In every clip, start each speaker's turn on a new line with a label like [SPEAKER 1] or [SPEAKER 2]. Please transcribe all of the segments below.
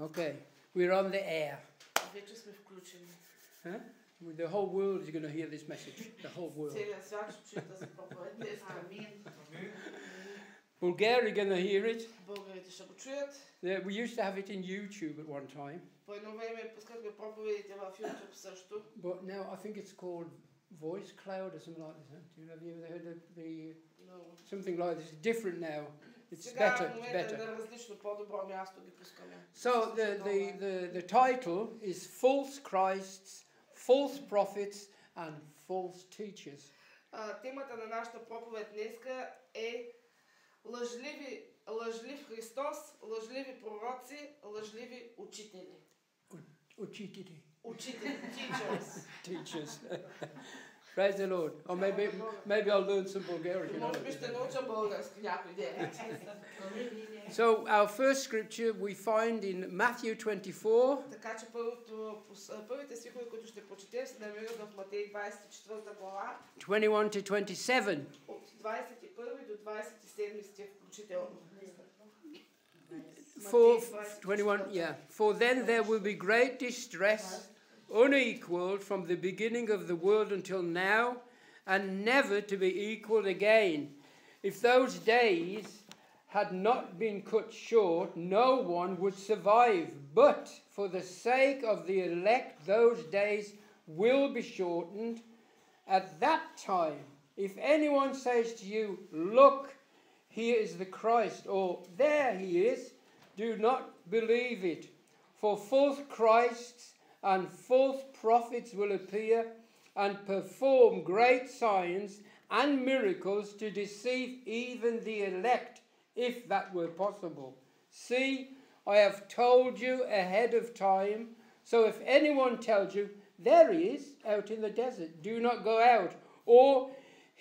[SPEAKER 1] Okay, we're on the air.
[SPEAKER 2] Вече сме включени.
[SPEAKER 1] Huh? The whole world is going to hear this message. The whole world.
[SPEAKER 2] Целият свят ще чуе тази проповед днес.
[SPEAKER 1] Bulgaria going to hear it.
[SPEAKER 2] Българите ще го чуят.
[SPEAKER 1] We used to have it in YouTube at one time.
[SPEAKER 2] По едно време пускахме проповедите в YouTube също.
[SPEAKER 1] But now I think it's called Voice Cloud or something like that. Have you ever heard of something like this? It's different now. It's better. It's better.
[SPEAKER 2] На различно по-добро място ги пускаме.
[SPEAKER 1] So the title is False Christs, False Prophets and False Teachers.
[SPEAKER 2] Темата на нашата проповед днеска е лъжлив Христос, лъжливи пророци, лъжливи учители.
[SPEAKER 1] Учители.
[SPEAKER 2] Учители, teachers.
[SPEAKER 1] Teachers. Praise the Lord. Or maybe I'll learn some Bulgarian.
[SPEAKER 2] Може би ще науча български някой ден.
[SPEAKER 1] So our first scripture we find in Matthew 24.
[SPEAKER 2] Така че първите стихове, които ще прочетем, се намират в Матей 24 глава.
[SPEAKER 1] 21 to 27.
[SPEAKER 2] От 21 до 27 стих включително.
[SPEAKER 1] For then there will be great distress, unequaled from the beginning of the world until now, and never to be equaled again. If those days had not been cut short, no one would survive. But for the sake of the elect, those days will be shortened. At that time, if anyone says to you, "Look, here is the Christ," or "There he is," do not believe it. For false Christs and false prophets will appear and perform great signs and miracles to deceive even the elect, if that were possible. See, I have told you ahead of time, so if anyone tells you, "There he is out in the desert," do not go out. Or,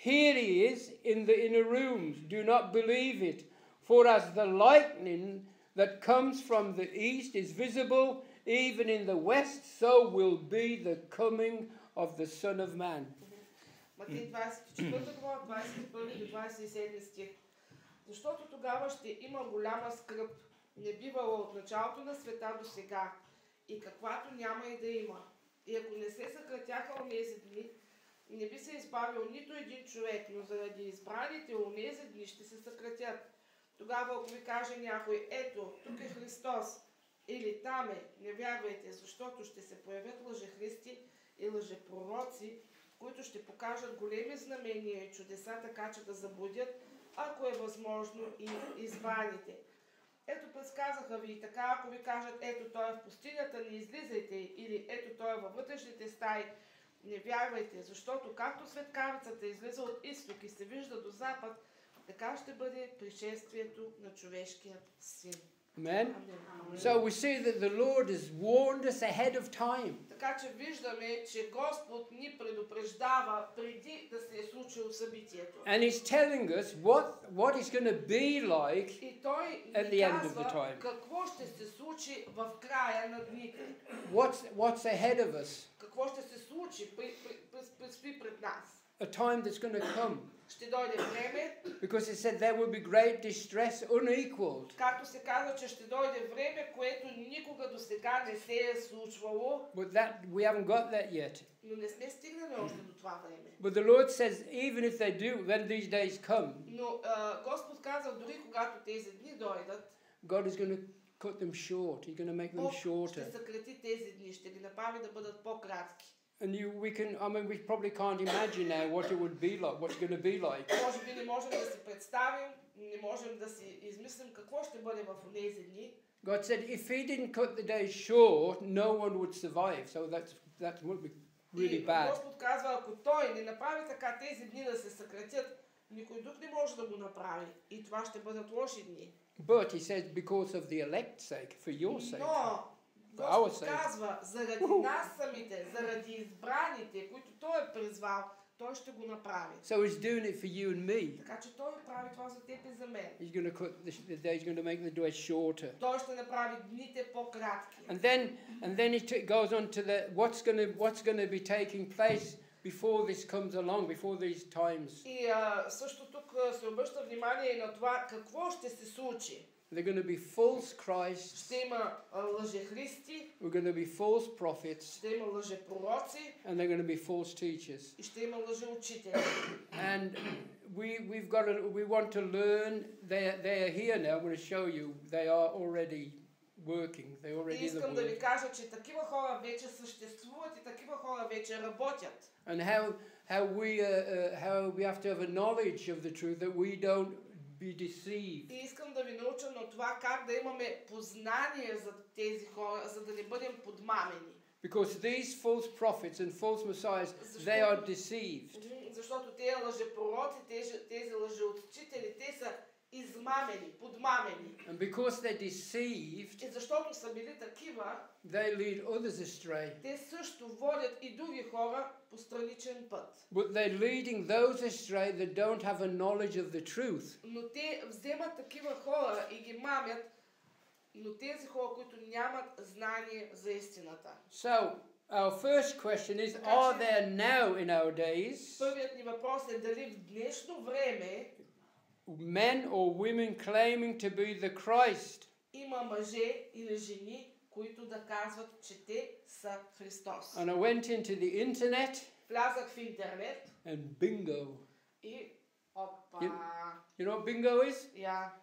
[SPEAKER 1] "Here he is in the inner rooms," do not believe it. For as the lightning that comes from the east is visible even in the west, so will be the coming of the Son of Man.
[SPEAKER 2] Матей 24 глава, 21 до 27 стих. Защото тогава ще има голяма скръб, не бивала от началото на света до сега, и каквато няма и да има. И ако не се съкратяха онези дни, не би се избавил нито един човек, но заради избраните онези дни ще се съкратят. Тогава, ако ви каже някой, "Ето, тук е Христос", или "Там е", не вярвайте, защото ще се появят лъжехристи и лъжепророци, които ще покажат големи знамения и чудеса, така че да заблудят, ако е възможно, и избраните. Ето, предсказаха ви, и така, ако ви кажат, "Ето, той е в пустинята, не излизайте", или "Ето, той е във вътрешните стаи", не вярвайте, защото както светкавицата излиза от изток и се вижда до запад, така ще бъде пришествието на човешкият син.
[SPEAKER 1] Amen. So we see that the Lord has warned us ahead of time.
[SPEAKER 2] Така че виждаме, че Господ ни предупреждава преди да се е случило събитието.
[SPEAKER 1] And he's telling us what is going to be like
[SPEAKER 2] И той
[SPEAKER 1] at the
[SPEAKER 2] ни
[SPEAKER 1] end of the
[SPEAKER 2] казва
[SPEAKER 1] time.
[SPEAKER 2] какво ще се случи в края на дните.
[SPEAKER 1] What's ahead of us?
[SPEAKER 2] Какво ще се случи предстои пред нас.
[SPEAKER 1] A time that's going to come.
[SPEAKER 2] Ще дойде време,
[SPEAKER 1] Because it said there will be great distress, unequaled.
[SPEAKER 2] както се казва, че ще дойде време, което никога до сега не се е случвало.
[SPEAKER 1] But we haven't got that yet.
[SPEAKER 2] Но не сме стигнали още до това време.
[SPEAKER 1] But the Lord says, even if they do, when these days come,
[SPEAKER 2] Но Господ казва, дори когато тези дни дойдат,
[SPEAKER 1] God is going to cut them short. He's going to make them
[SPEAKER 2] Бог
[SPEAKER 1] shorter.
[SPEAKER 2] ще съкрати тези дни, ще ги направи да бъдат по-кратки.
[SPEAKER 1] And we probably can't imagine now what it would be like, what's going to be like.
[SPEAKER 2] Може би не можем да си представим, не можем да си измислим какво ще бъде в тези дни.
[SPEAKER 1] God said if he didn't cut the days short, no one would survive. So that would be really bad.
[SPEAKER 2] Господ казва, ако той не направи така тези дни да се съкратят, никой друг не може да го направи. И това ще бъдат лоши дни.
[SPEAKER 1] But he says because of the elect's sake, for your sake.
[SPEAKER 2] Но Господ казва, заради нас самите, заради избраните, които той е призвал, той ще го направи.
[SPEAKER 1] So he's doing it for you and me.
[SPEAKER 2] Така че той прави това за теб и за мен.
[SPEAKER 1] He's going to cut the days, going to make the days shorter.
[SPEAKER 2] Той ще направи дните по-кратки.
[SPEAKER 1] And then it goes on to what's going to be taking place before this comes along, before these times.
[SPEAKER 2] И също тук се обръща внимание и на това какво ще се случи
[SPEAKER 1] There are going to be false Christs.
[SPEAKER 2] ще има лъжехристи,
[SPEAKER 1] We're going to be false prophets.
[SPEAKER 2] ще има лъжепророци
[SPEAKER 1] And there are going to be false teachers.
[SPEAKER 2] и ще има лъжеучители.
[SPEAKER 1] And we want to learn. They are here now. I'm going to show you. They are already working. They're
[SPEAKER 2] И
[SPEAKER 1] already in the
[SPEAKER 2] искам да ви
[SPEAKER 1] work.
[SPEAKER 2] кажа, че такива хора вече съществуват и такива хора вече работят.
[SPEAKER 1] And how we have to have a knowledge of the truth that we don't be deceived.
[SPEAKER 2] И искам да ви науча на това как да имаме познание за тези хора, за да не бъдем подмамени.
[SPEAKER 1] Because these false prophets and false messiahs, they are deceived.
[SPEAKER 2] Защото тези лъжепророци, тези лъжеучители, те са измамени, подмамени.
[SPEAKER 1] And because they're deceived,
[SPEAKER 2] И защото са били такива,
[SPEAKER 1] they lead others astray.
[SPEAKER 2] те също водят и други хора по страничен път.
[SPEAKER 1] But they're leading those astray that don't have a knowledge of the truth.
[SPEAKER 2] Но те вземат такива хора и ги мамят, но тези хора, които нямат знание за истината.
[SPEAKER 1] So, our first question is, are there now in our days
[SPEAKER 2] Първият ни въпрос е дали в днешно време
[SPEAKER 1] men or women claiming to be the Christ?
[SPEAKER 2] има мъже или жени, които да казват, че те са Христос.
[SPEAKER 1] And I went into the internet
[SPEAKER 2] Влязах в интернет
[SPEAKER 1] and bingo.
[SPEAKER 2] и опа.
[SPEAKER 1] You know what bingo is?
[SPEAKER 2] Я.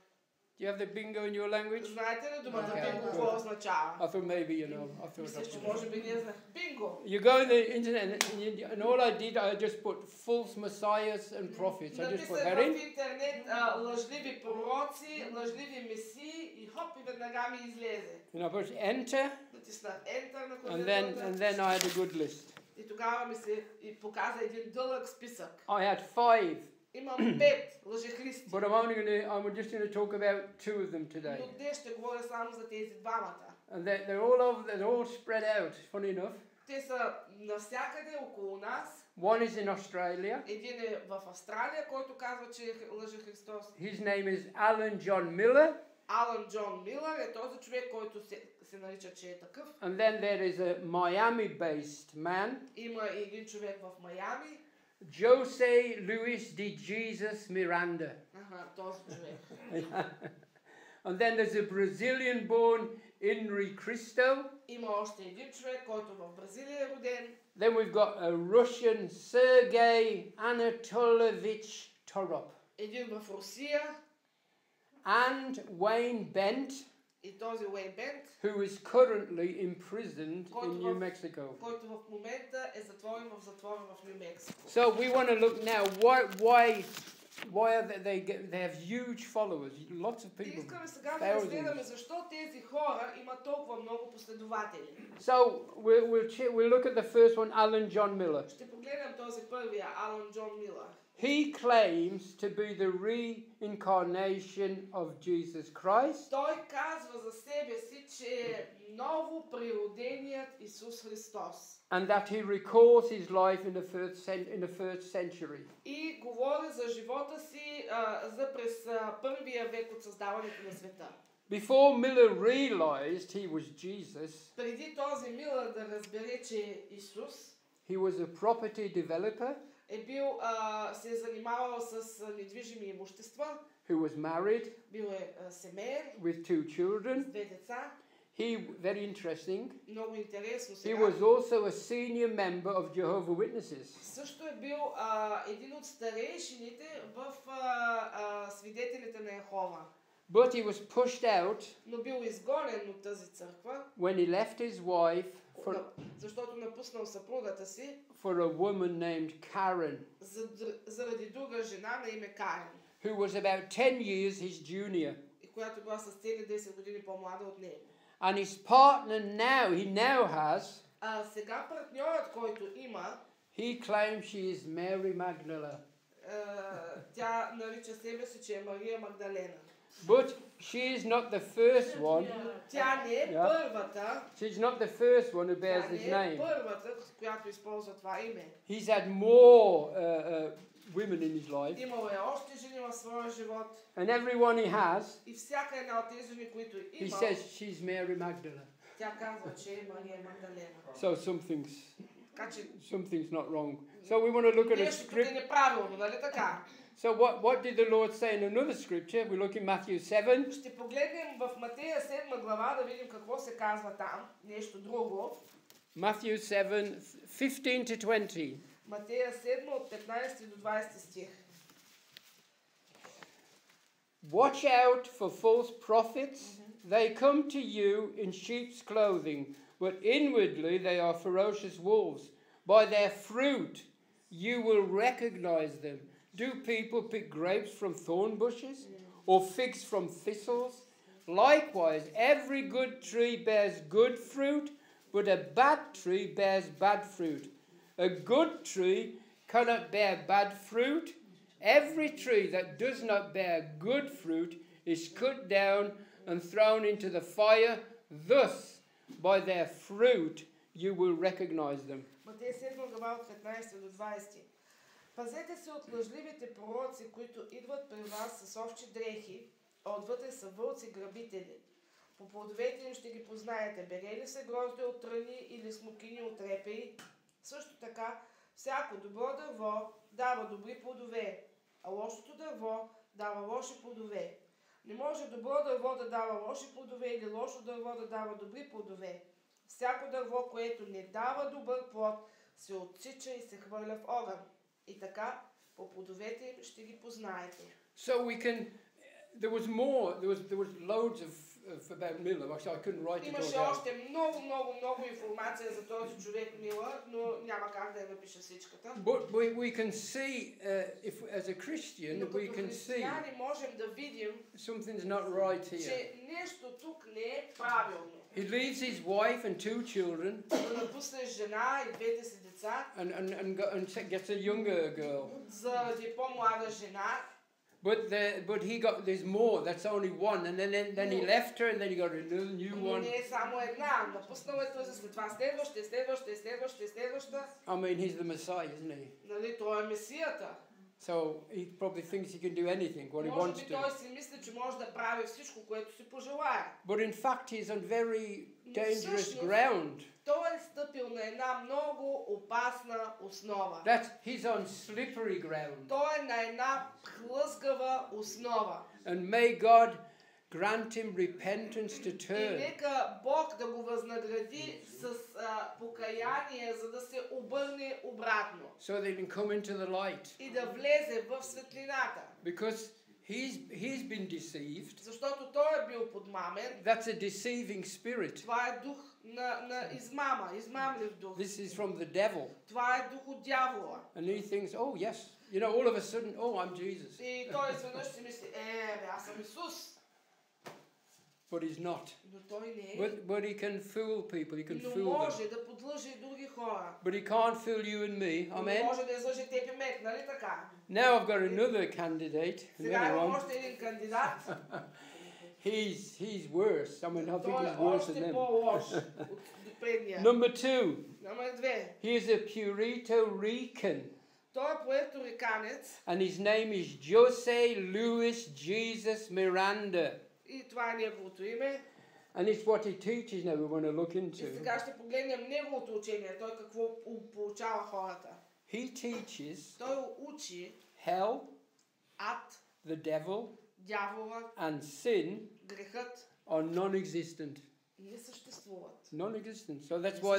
[SPEAKER 1] Do you have the bingo in your language?
[SPEAKER 2] Знаете ли думата
[SPEAKER 1] Okay.
[SPEAKER 2] бинго какво означава?
[SPEAKER 1] I thought maybe you know. I thought
[SPEAKER 2] Мисля, че
[SPEAKER 1] that's
[SPEAKER 2] може би ние знаем. Бинго!
[SPEAKER 1] You go in the internet and all I did, I just put false messiahs and prophets. I just put
[SPEAKER 2] Написах
[SPEAKER 1] that in.
[SPEAKER 2] в интернет лъжливи пророци, лъжливи месии и хоп, и веднага ми излезе.
[SPEAKER 1] And I put enter,
[SPEAKER 2] Натиснах Enter на
[SPEAKER 1] and
[SPEAKER 2] клавиатурата
[SPEAKER 1] then I had a good list.
[SPEAKER 2] и тогава ми се показа един дълъг списък.
[SPEAKER 1] I had 5,
[SPEAKER 2] Имам 5 лъжехристи,
[SPEAKER 1] but I'm just going to talk about 2 of them today.
[SPEAKER 2] но днес ще говоря само за тези двамата.
[SPEAKER 1] And they're all spread out. Funny enough,
[SPEAKER 2] Те са навсякъде около нас.
[SPEAKER 1] one is in Australia.
[SPEAKER 2] Един е в Австралия, който казва, че лъже Христос.
[SPEAKER 1] His name is Alan John Miller.
[SPEAKER 2] Алън Джон Милър е този човек, който се нарича, че е такъв.
[SPEAKER 1] And then there is a Miami-based man,
[SPEAKER 2] Има и един човек в Майами.
[SPEAKER 1] Jose Luis de Jesus Miranda.
[SPEAKER 2] Този човек.
[SPEAKER 1] And then there's a Brazilian-born Inri Cristo.
[SPEAKER 2] Има още един човек, който в Бразилия е роден.
[SPEAKER 1] Then we've got a Russian Sergei Anatolovich Torop.
[SPEAKER 2] Един в Русия.
[SPEAKER 1] And Wayne Bent,
[SPEAKER 2] И този Уейн Бент,
[SPEAKER 1] who is currently imprisoned in New Mexico.
[SPEAKER 2] който в момента е затворен в затвора в Ню Мексико.
[SPEAKER 1] So we want to look now, why are they have huge followers, lots of
[SPEAKER 2] И
[SPEAKER 1] people,
[SPEAKER 2] искаме сега да разгледаме
[SPEAKER 1] thousands.
[SPEAKER 2] защо тези хора имат толкова много последователи.
[SPEAKER 1] So we'll look at the first one, Alan John Miller.
[SPEAKER 2] Ще погледнем този първия, Алън Джон Милър.
[SPEAKER 1] He claims to be the reincarnation of Jesus Christ.
[SPEAKER 2] Той казва за себе си, че е ново природеният Исус Христос.
[SPEAKER 1] And that he records his life in the first century.
[SPEAKER 2] И говори за живота си за през първия век от създаването на света.
[SPEAKER 1] Before Miller realized he was Jesus,
[SPEAKER 2] Преди този Милър да разбере, че е Исус,
[SPEAKER 1] he was a property developer
[SPEAKER 2] е бил, се е занимавал с недвижими имущества,
[SPEAKER 1] who was married
[SPEAKER 2] бил е семеен,
[SPEAKER 1] with 2
[SPEAKER 2] с
[SPEAKER 1] children.
[SPEAKER 2] 2 деца.
[SPEAKER 1] Very interesting.
[SPEAKER 2] Много интересно
[SPEAKER 1] He
[SPEAKER 2] сега.
[SPEAKER 1] was also a senior member of Jehovah's Witnesses.
[SPEAKER 2] Също е бил един от старейшините в свидетелите на Йехова.
[SPEAKER 1] But he was pushed out
[SPEAKER 2] Но бил изгонен от тази църква,
[SPEAKER 1] when he left his wife
[SPEAKER 2] защото напуснал съпругата си
[SPEAKER 1] for a woman named Karen,
[SPEAKER 2] заради друга жена на име Карен,
[SPEAKER 1] who was about 10 years his junior.
[SPEAKER 2] и която била с цели 10 години по-млада от него.
[SPEAKER 1] And his partner he now has,
[SPEAKER 2] Сега партньорът, който има,
[SPEAKER 1] he claims she is Mary Magdalene.
[SPEAKER 2] тя нарича себе си, че е Мария Магдалена.
[SPEAKER 1] But she is not the first one.
[SPEAKER 2] Тя не е първата.
[SPEAKER 1] She's not the first one who bears
[SPEAKER 2] Тя
[SPEAKER 1] his
[SPEAKER 2] не е
[SPEAKER 1] name.
[SPEAKER 2] първата, която използва това име.
[SPEAKER 1] He's had more women in his life.
[SPEAKER 2] Имал е още жени в своя живот.
[SPEAKER 1] And everyone he has,
[SPEAKER 2] И всяка една от тези жени, които
[SPEAKER 1] he
[SPEAKER 2] има,
[SPEAKER 1] says she's Mary Magdalene.
[SPEAKER 2] тя казва, че е Мария Магдалена.
[SPEAKER 1] So something's
[SPEAKER 2] Така че
[SPEAKER 1] not wrong. So we want to look at a
[SPEAKER 2] нещо тук е
[SPEAKER 1] script.
[SPEAKER 2] неправилно, нали така?
[SPEAKER 1] So what did the Lord say in another scripture? We look in Matthew 7.
[SPEAKER 2] Ще погледнем в Матея 7 глава да видим какво се казва там. Нещо друго.
[SPEAKER 1] Matthew 7, 15 to 20.
[SPEAKER 2] Матея 7 от 15 до 20 стих.
[SPEAKER 1] Watch out for false prophets. They come to you in sheep's clothing, but inwardly they are ferocious wolves. By their fruit you will recognize them. Do people pick grapes from thorn bushes or figs from thistles? Likewise, every good tree bears good fruit, but a bad tree bears bad fruit. A good tree cannot bear bad fruit. Every tree that does not bear good fruit is cut down and thrown into the fire. Thus, by their fruit, you will recognize them.
[SPEAKER 2] Матея 7 глава от 15 до 20. Пазете се от лъжливите пророци, които идват при вас с овчи дрехи, а отвътре са вълци грабители. По плодовете им ще ги познаете. Бере ли се грозде от тръни или смокини от репеи? Също така, всяко добро дърво дава добри плодове, а лошото дърво дава лоши плодове. Не може добро дърво да дава лоши плодове или лошо дърво да дава добри плодове. Всяко дърво, което не дава добър плод, се отсича и се хвърля в огън. И така, по плодовете им ще ги познаете.
[SPEAKER 1] So we can. There was more. There was loads of about Miller. Actually, I couldn't write it all
[SPEAKER 2] Имаше
[SPEAKER 1] down.
[SPEAKER 2] още много информация за този човек Милър, но няма как да я напиша всичката.
[SPEAKER 1] But we can see, if as a Christian,
[SPEAKER 2] Но
[SPEAKER 1] we
[SPEAKER 2] като
[SPEAKER 1] can see
[SPEAKER 2] християни можем да видим,
[SPEAKER 1] something's not right here.
[SPEAKER 2] че нещо тук не е правилно.
[SPEAKER 1] He leaves his wife and two children
[SPEAKER 2] Да напусне жена и двете си деца
[SPEAKER 1] and gets a younger girl.
[SPEAKER 2] заради по-млада жена.
[SPEAKER 1] But there's more. That's only one, and then he left her, and then he got a new
[SPEAKER 2] Но
[SPEAKER 1] one.
[SPEAKER 2] не е само една. Напуснал е този, след това следваща.
[SPEAKER 1] I mean, he's the Messiah, isn't he?
[SPEAKER 2] Нали, той е Месията.
[SPEAKER 1] So he probably thinks he can do anything, what he
[SPEAKER 2] Може
[SPEAKER 1] wants
[SPEAKER 2] би
[SPEAKER 1] to.
[SPEAKER 2] той си мисли, че може да прави всичко, което си пожелае.
[SPEAKER 1] But in fact, he's on very dangerous
[SPEAKER 2] всъщност,
[SPEAKER 1] ground.
[SPEAKER 2] Той е стъпил на една много опасна основа.
[SPEAKER 1] He's on slippery ground.
[SPEAKER 2] Той е на една хлъзгава основа.
[SPEAKER 1] And may God grant him repentance to
[SPEAKER 2] И
[SPEAKER 1] turn.
[SPEAKER 2] нека Бог да го възнагради с покаяние, за да се обърне обратно.
[SPEAKER 1] So they can come into the light.
[SPEAKER 2] И да влезе в светлината.
[SPEAKER 1] Because he's been deceived.
[SPEAKER 2] Защото той е бил подмамен.
[SPEAKER 1] That's a deceiving spirit.
[SPEAKER 2] Това е дух на измама, измамлив дух.
[SPEAKER 1] This is from the devil.
[SPEAKER 2] Това е дух от дявола.
[SPEAKER 1] And he thinks, oh yes, you know, all of a sudden, oh, I'm Jesus.
[SPEAKER 2] И той изведнъж си мисли, аз съм Исус.
[SPEAKER 1] But he's not.
[SPEAKER 2] Но той не е.
[SPEAKER 1] But he can fool people. He can
[SPEAKER 2] Но
[SPEAKER 1] fool them.
[SPEAKER 2] може да подлъжи други хора.
[SPEAKER 1] But he can't fool you and me.
[SPEAKER 2] Но
[SPEAKER 1] Amen.
[SPEAKER 2] може да излъже теб и мен, нали така?
[SPEAKER 1] Now I've got another candidate.
[SPEAKER 2] Сега
[SPEAKER 1] Another
[SPEAKER 2] имам
[SPEAKER 1] one.
[SPEAKER 2] още един кандидат.
[SPEAKER 1] He's worse. I mean, I think
[SPEAKER 2] Той е
[SPEAKER 1] he's worse than
[SPEAKER 2] още
[SPEAKER 1] them.
[SPEAKER 2] по-лош от предния.
[SPEAKER 1] Number 2.
[SPEAKER 2] Номер 2.
[SPEAKER 1] He is a Puerto Rican.
[SPEAKER 2] Той е пуерториканец
[SPEAKER 1] And his name is Jose Luis Jesus Miranda.
[SPEAKER 2] и това е неговото име.
[SPEAKER 1] And it's what he teaches now we want to look
[SPEAKER 2] И
[SPEAKER 1] into.
[SPEAKER 2] сега ще погледнем неговото учение. Той какво получава хората.
[SPEAKER 1] He teaches
[SPEAKER 2] Той учи
[SPEAKER 1] hell,
[SPEAKER 2] ад,
[SPEAKER 1] the devil,
[SPEAKER 2] дявола,
[SPEAKER 1] and sin
[SPEAKER 2] грехът
[SPEAKER 1] are non-existent.
[SPEAKER 2] не съществуват.
[SPEAKER 1] Non-existent. So that's why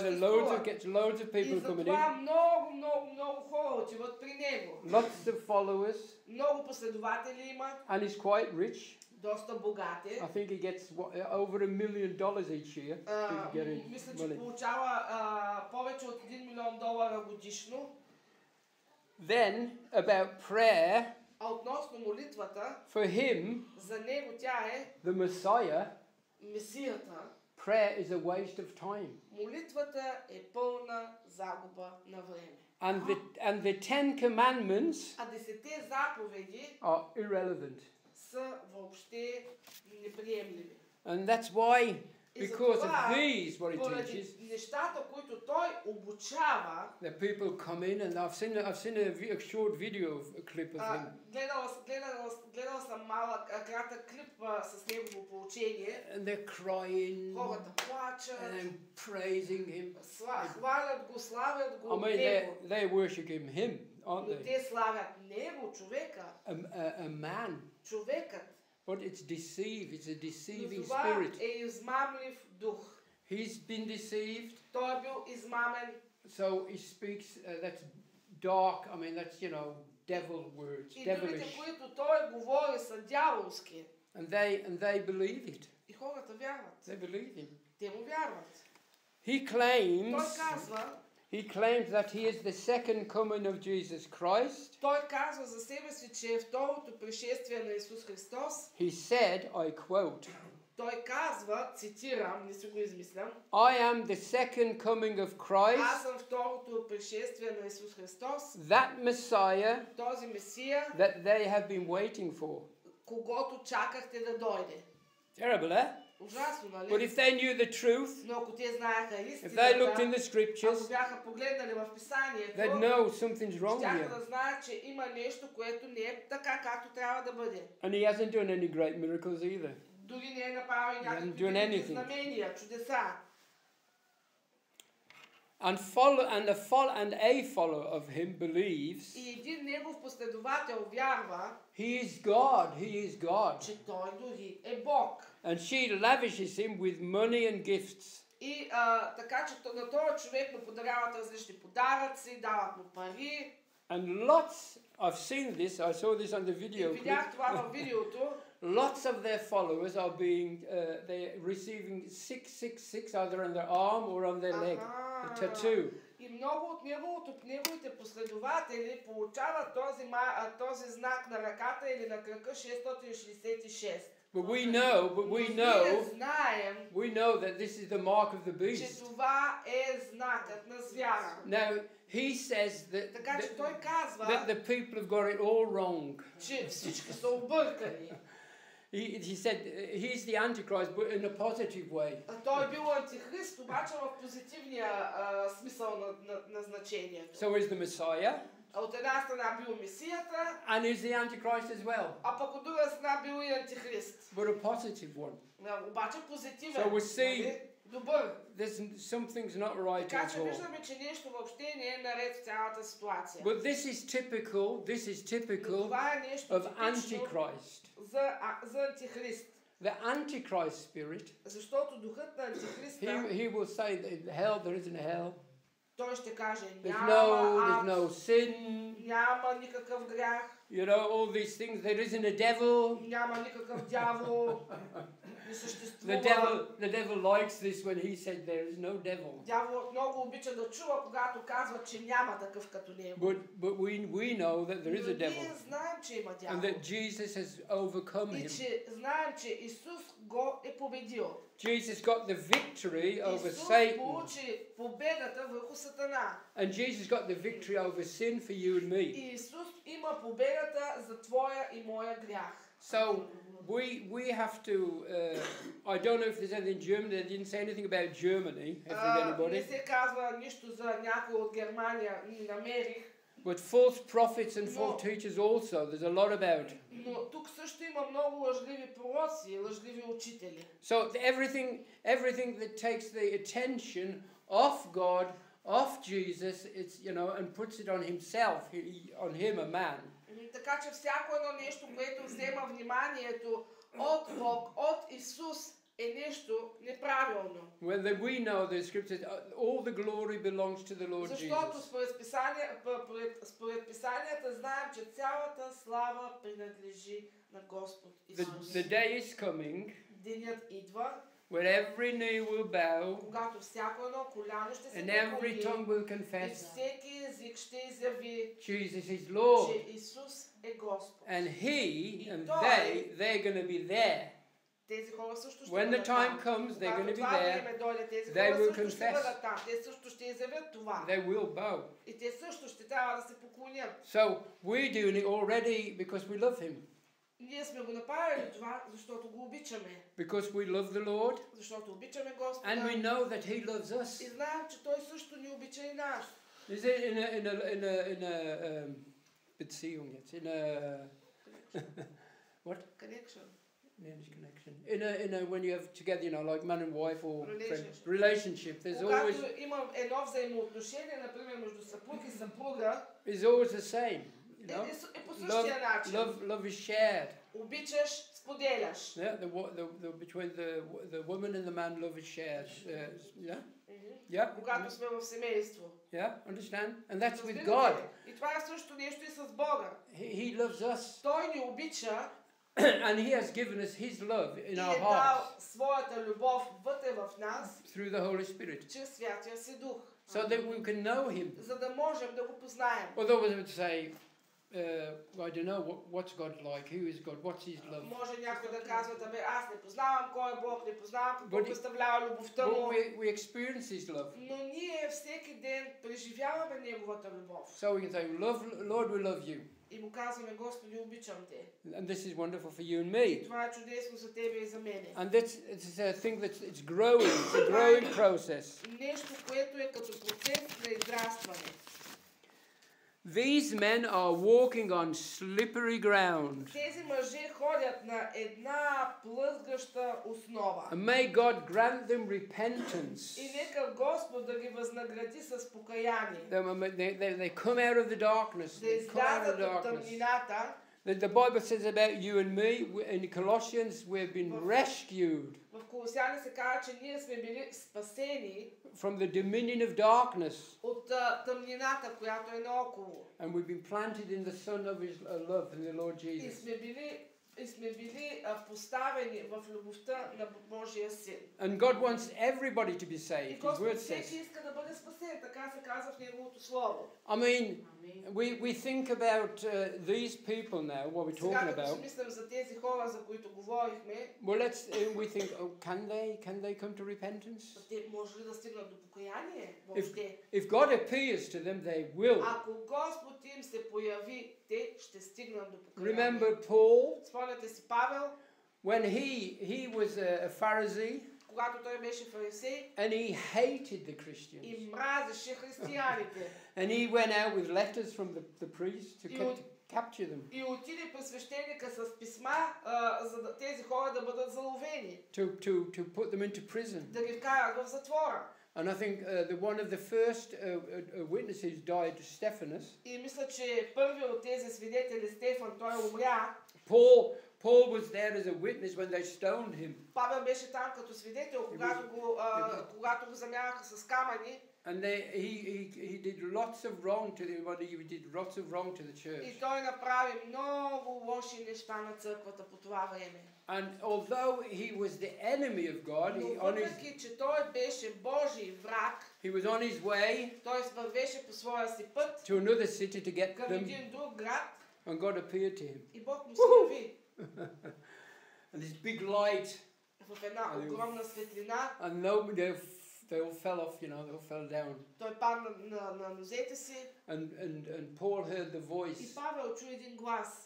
[SPEAKER 1] gets loads of
[SPEAKER 2] И
[SPEAKER 1] people coming
[SPEAKER 2] затова
[SPEAKER 1] in.
[SPEAKER 2] много хора отиват при него.
[SPEAKER 1] Lots of followers.
[SPEAKER 2] Много последователи има,
[SPEAKER 1] And he's quite rich.
[SPEAKER 2] доста богати.
[SPEAKER 1] I think he gets over $1 million each year. People getting
[SPEAKER 2] Мисля, че
[SPEAKER 1] money.
[SPEAKER 2] получава повече от $1 милион годишно.
[SPEAKER 1] Then about prayer,
[SPEAKER 2] А относно молитвата,
[SPEAKER 1] for him,
[SPEAKER 2] за него тя е
[SPEAKER 1] the Messiah,
[SPEAKER 2] Месията.
[SPEAKER 1] prayer is a waste of time.
[SPEAKER 2] Молитвата е пълна загуба на време.
[SPEAKER 1] And the 10 commandments
[SPEAKER 2] А 10 заповеди
[SPEAKER 1] are irrelevant.
[SPEAKER 2] са въобще неприемливи.
[SPEAKER 1] And that's why because of these, what he
[SPEAKER 2] поради
[SPEAKER 1] teaches,
[SPEAKER 2] нещата, които той обучава,
[SPEAKER 1] that people come in, and I've seen a short video clip of him.
[SPEAKER 2] гледала съм кратък клип с негово поучение.
[SPEAKER 1] And they're crying
[SPEAKER 2] Хората плачат,
[SPEAKER 1] and praising him.
[SPEAKER 2] хвалят го, славят го.
[SPEAKER 1] I mean, they worship him, aren't
[SPEAKER 2] Но
[SPEAKER 1] they?
[SPEAKER 2] те славят него, човека.
[SPEAKER 1] A man.
[SPEAKER 2] Човекът.
[SPEAKER 1] But it's deceive. It's a deceiving
[SPEAKER 2] Но това
[SPEAKER 1] spirit.
[SPEAKER 2] е измамлив дух.
[SPEAKER 1] He's been deceived.
[SPEAKER 2] Той е бил измамен.
[SPEAKER 1] So he speaks. That's dark. I mean, that's devil words,
[SPEAKER 2] И
[SPEAKER 1] devilish.
[SPEAKER 2] думите, които той говори, са дяволски.
[SPEAKER 1] And they believe it.
[SPEAKER 2] И хората вярват.
[SPEAKER 1] They believe him.
[SPEAKER 2] Те му вярват.
[SPEAKER 1] He claims.
[SPEAKER 2] Той казва.
[SPEAKER 1] He claims that he is the second coming of Jesus Christ.
[SPEAKER 2] Той казва за себе си, че е второто пришествие на Исус Христос.
[SPEAKER 1] He said, I quote,
[SPEAKER 2] той казва, цитирам, не си го измислям,
[SPEAKER 1] I am the second coming of Christ,
[SPEAKER 2] аз съм второто пришествие на Исус Христос,
[SPEAKER 1] that Messiah
[SPEAKER 2] този Месия,
[SPEAKER 1] that they have been waiting for.
[SPEAKER 2] когото чакахте да дойде.
[SPEAKER 1] Terrible, eh?
[SPEAKER 2] Ужасно, нали?
[SPEAKER 1] But if they knew the truth,
[SPEAKER 2] Но ако те знаеха
[SPEAKER 1] if they looked in
[SPEAKER 2] истината,
[SPEAKER 1] the scriptures,
[SPEAKER 2] ако бяха погледнали в Писанието,
[SPEAKER 1] they'd know something's wrong
[SPEAKER 2] щяха
[SPEAKER 1] here.
[SPEAKER 2] да знаят, че има нещо, което не е така, както трябва да бъде.
[SPEAKER 1] And he hasn't done any great miracles either.
[SPEAKER 2] Дори не е направил някакви
[SPEAKER 1] done anything.
[SPEAKER 2] знамения, чудеса.
[SPEAKER 1] And a follower of him believes
[SPEAKER 2] И един негов последовател вярва,
[SPEAKER 1] he is God.
[SPEAKER 2] че той дори е Бог.
[SPEAKER 1] And she lavishes him with money and gifts.
[SPEAKER 2] И така, че на този човек му подаряват различни подаръци, дават му пари.
[SPEAKER 1] And lots, I've seen this, I saw this on the video
[SPEAKER 2] И видях
[SPEAKER 1] clip.
[SPEAKER 2] това във видеото.
[SPEAKER 1] Lots of their followers are they're receiving 666 either on their arm or on their leg, a tattoo.
[SPEAKER 2] И много от неговите последователи получават този знак на ръката или на крака 666.
[SPEAKER 1] But we know that this is the mark of the
[SPEAKER 2] Че
[SPEAKER 1] beast.
[SPEAKER 2] това е знакът на звяра.
[SPEAKER 1] Now, he says
[SPEAKER 2] Така че той казва,
[SPEAKER 1] that the people have got it all wrong.
[SPEAKER 2] че всички са объркани.
[SPEAKER 1] He said he's the Antichrist, but in a positive way.
[SPEAKER 2] Той е бил антихрист, обаче в позитивния смисъл на значението.
[SPEAKER 1] So is the Messiah,
[SPEAKER 2] От една страна бил Месията,
[SPEAKER 1] and is the Antichrist as well,
[SPEAKER 2] а пък от друга страна бил и антихрист.
[SPEAKER 1] but a positive one.
[SPEAKER 2] Обаче позитивен.
[SPEAKER 1] So we see
[SPEAKER 2] добър.
[SPEAKER 1] Something's not right
[SPEAKER 2] Така
[SPEAKER 1] at
[SPEAKER 2] че
[SPEAKER 1] all.
[SPEAKER 2] виждаме, че нещо въобще не е наред в цялата ситуация.
[SPEAKER 1] But this is typical
[SPEAKER 2] Това е нещо
[SPEAKER 1] of
[SPEAKER 2] типично
[SPEAKER 1] Antichrist.
[SPEAKER 2] за антихрист.
[SPEAKER 1] The Antichrist spirit,
[SPEAKER 2] Защото духът на антихриста,
[SPEAKER 1] he will say that hell, there isn't a hell.
[SPEAKER 2] той ще каже,
[SPEAKER 1] There's no sin.
[SPEAKER 2] няма никакъв грях.
[SPEAKER 1] You know, all these things. There isn't a devil.
[SPEAKER 2] Няма никакъв дявол. Не съществува.
[SPEAKER 1] The devil likes this when he said there is no devil.
[SPEAKER 2] Дяволът много обича да чува, когато казва, че няма такъв като него.
[SPEAKER 1] But we know that there is a devil.
[SPEAKER 2] Ние знаем, че има дявол.
[SPEAKER 1] And that Jesus has overcome
[SPEAKER 2] И
[SPEAKER 1] him.
[SPEAKER 2] че знаем, че Исус го е победил.
[SPEAKER 1] Jesus got the victory over
[SPEAKER 2] Исус
[SPEAKER 1] Satan.
[SPEAKER 2] получи победата върху Сатана.
[SPEAKER 1] And Jesus got the victory over sin for you and me.
[SPEAKER 2] И Исус има победата за твоя и моя грях.
[SPEAKER 1] So we have to. I don't know if there's anything in German. They didn't say anything about Germany. If there's anybody.
[SPEAKER 2] Не се казва нищо за някой от Германия, не намерих.
[SPEAKER 1] But false prophets and false teachers also. There's a lot about.
[SPEAKER 2] Но тук също има много лъжливи пророци, лъжливи учители.
[SPEAKER 1] So everything that takes the attention off God, off Jesus, it's and puts it on himself, on him, a man.
[SPEAKER 2] Така че всяко едно нещо, което взема вниманието от Бог, от Исус, е нещо неправилно.
[SPEAKER 1] When we know the scriptures, all the glory belongs to the Lord
[SPEAKER 2] Защото
[SPEAKER 1] Jesus.
[SPEAKER 2] според Писанията знаем, че цялата слава принадлежи на Господ Исус.
[SPEAKER 1] The day is coming.
[SPEAKER 2] Денят идва,
[SPEAKER 1] where every knee will bow,
[SPEAKER 2] когато всяко едно коляно ще се
[SPEAKER 1] and every
[SPEAKER 2] преклони
[SPEAKER 1] tongue will
[SPEAKER 2] и
[SPEAKER 1] confess
[SPEAKER 2] всеки език ще изяви,
[SPEAKER 1] Jesus is Lord.
[SPEAKER 2] че Исус е Господ.
[SPEAKER 1] And he and
[SPEAKER 2] той,
[SPEAKER 1] they're going to be there.
[SPEAKER 2] Тези хора също ще
[SPEAKER 1] When the
[SPEAKER 2] бъдат
[SPEAKER 1] time
[SPEAKER 2] там.
[SPEAKER 1] comes, they're going to be
[SPEAKER 2] Когато това
[SPEAKER 1] there.
[SPEAKER 2] време дойде, тези
[SPEAKER 1] They
[SPEAKER 2] хора
[SPEAKER 1] will
[SPEAKER 2] също ще
[SPEAKER 1] confess.
[SPEAKER 2] бъдат там. Те също ще изявят това.
[SPEAKER 1] They will bow.
[SPEAKER 2] И те също ще трябва да се поклонят.
[SPEAKER 1] So we're doing it already because we love him.
[SPEAKER 2] Ние сме го направили това, защото го обичаме.
[SPEAKER 1] Because we love the Lord
[SPEAKER 2] Защото обичаме Господа.
[SPEAKER 1] and we know that He loves us.
[SPEAKER 2] И знаем, че Той също ни обича и нас.
[SPEAKER 1] Is it in a Beziehung jetzt? In a what?
[SPEAKER 2] Connection.
[SPEAKER 1] Danish connection. In a when you have together, you know, like man and wife or
[SPEAKER 2] Relationship.
[SPEAKER 1] relationship. There's always
[SPEAKER 2] Когато имам едно взаимоотношение, например, между съпруг и съпруга,
[SPEAKER 1] is always the same. You know,
[SPEAKER 2] е по същия начин.
[SPEAKER 1] love is shared.
[SPEAKER 2] Обичаш, споделяш.
[SPEAKER 1] Yeah, between the woman and the man, love is shared. Yeah, yeah.
[SPEAKER 2] Когато сме в семейство.
[SPEAKER 1] Yeah, understand? And that's with
[SPEAKER 2] Разбирате?
[SPEAKER 1] God.
[SPEAKER 2] И това е също нещо и с Бога.
[SPEAKER 1] He loves us,
[SPEAKER 2] Той ни обича
[SPEAKER 1] and He has given us His love in
[SPEAKER 2] и
[SPEAKER 1] our
[SPEAKER 2] е дал
[SPEAKER 1] hearts
[SPEAKER 2] своята любов вътре в нас,
[SPEAKER 1] through the Holy Spirit,
[SPEAKER 2] чрез Святия си Дух.
[SPEAKER 1] so that we can know Him.
[SPEAKER 2] За да можем да го познаем.
[SPEAKER 1] Although we would say, I don't know what's God like, who is God, what's His love.
[SPEAKER 2] Може някой да казва, абе, аз не познавам кой е Бог, не познавам какво
[SPEAKER 1] But-
[SPEAKER 2] представлява любовта
[SPEAKER 1] But
[SPEAKER 2] му.
[SPEAKER 1] we experience His love.
[SPEAKER 2] Но ние всеки ден преживяваме Неговата любов.
[SPEAKER 1] So we can say, Lord, we love you.
[SPEAKER 2] И му казваме, Господи, обичам те.
[SPEAKER 1] And this is wonderful for you and
[SPEAKER 2] И
[SPEAKER 1] me.
[SPEAKER 2] това е чудесно за тебе и за мене.
[SPEAKER 1] And it's a thing it's growing. It's a growing process.
[SPEAKER 2] Нещо, което е като процес на израстване.
[SPEAKER 1] These men are walking on slippery ground.
[SPEAKER 2] Тези мъже ходят на една плъзгаща основа.
[SPEAKER 1] And may God grant them repentance.
[SPEAKER 2] И нека Господ да ги възнагради с покаяние.
[SPEAKER 1] They come out of the darkness.
[SPEAKER 2] Да
[SPEAKER 1] They come out of
[SPEAKER 2] излязат
[SPEAKER 1] the
[SPEAKER 2] от
[SPEAKER 1] darkness.
[SPEAKER 2] тъмнината.
[SPEAKER 1] The Bible says about you and me, in Colossians, we've been rescued
[SPEAKER 2] В Колосяни се казва, че ние сме били спасени
[SPEAKER 1] from the dominion of darkness.
[SPEAKER 2] от тъмнината, която е наоколо.
[SPEAKER 1] And we've been planted in the Son of His love, in the Lord
[SPEAKER 2] И
[SPEAKER 1] Jesus.
[SPEAKER 2] сме били поставени в любовта на Божия Син.
[SPEAKER 1] And God wants everybody to be
[SPEAKER 2] И
[SPEAKER 1] saved. His
[SPEAKER 2] Господ
[SPEAKER 1] word
[SPEAKER 2] всеки
[SPEAKER 1] says.
[SPEAKER 2] иска да бъде спасен, така се казва в Неговото Слово.
[SPEAKER 1] I mean, we think about these people now, what we're
[SPEAKER 2] Сега
[SPEAKER 1] talking
[SPEAKER 2] като си
[SPEAKER 1] about.
[SPEAKER 2] мислям за тези хора, за които говорихме,
[SPEAKER 1] Well, we think, oh, can they come to repentance?
[SPEAKER 2] те може ли да стигнат до покаяние въобще?
[SPEAKER 1] If God appears to them, they will.
[SPEAKER 2] Ако Господ им се появи, те ще стигнат до покаяние.
[SPEAKER 1] Remember Paul,
[SPEAKER 2] Спомняте си Павел,
[SPEAKER 1] when he was a Pharisee
[SPEAKER 2] когато той беше фарисей
[SPEAKER 1] and he hated the
[SPEAKER 2] и
[SPEAKER 1] Christians.
[SPEAKER 2] мразеше християните.
[SPEAKER 1] And he went out with letters from the priests to capture them,
[SPEAKER 2] И отиде при свещеника с писма, за да тези хора да бъдат заловени,
[SPEAKER 1] to put them into prison.
[SPEAKER 2] да ги вкарат в затвора.
[SPEAKER 1] And I think one of the first witnesses died, Stephanus.
[SPEAKER 2] И мисля, че първият от тези свидетели, Стефан, той умря.
[SPEAKER 1] Paul was there as a witness when they stoned him.
[SPEAKER 2] Павел беше там като свидетел, когато го замянаха с камъни.
[SPEAKER 1] And he did lots of wrong to the church.
[SPEAKER 2] И той направи много лоши неща на църквата по това време.
[SPEAKER 1] And although he was the enemy of God,
[SPEAKER 2] Но въпреки, че той беше Божий враг,
[SPEAKER 1] he was on his way
[SPEAKER 2] той вървеше по своя си път
[SPEAKER 1] to another city to get
[SPEAKER 2] към
[SPEAKER 1] them,
[SPEAKER 2] един друг град
[SPEAKER 1] and God appeared to him.
[SPEAKER 2] и Бог му се яви
[SPEAKER 1] And this big light,
[SPEAKER 2] в една огромна светлина.
[SPEAKER 1] and they all fell off, they all fell down.
[SPEAKER 2] Той падна на нозете си
[SPEAKER 1] And Paul heard the
[SPEAKER 2] и
[SPEAKER 1] voice.
[SPEAKER 2] Павел чу един глас.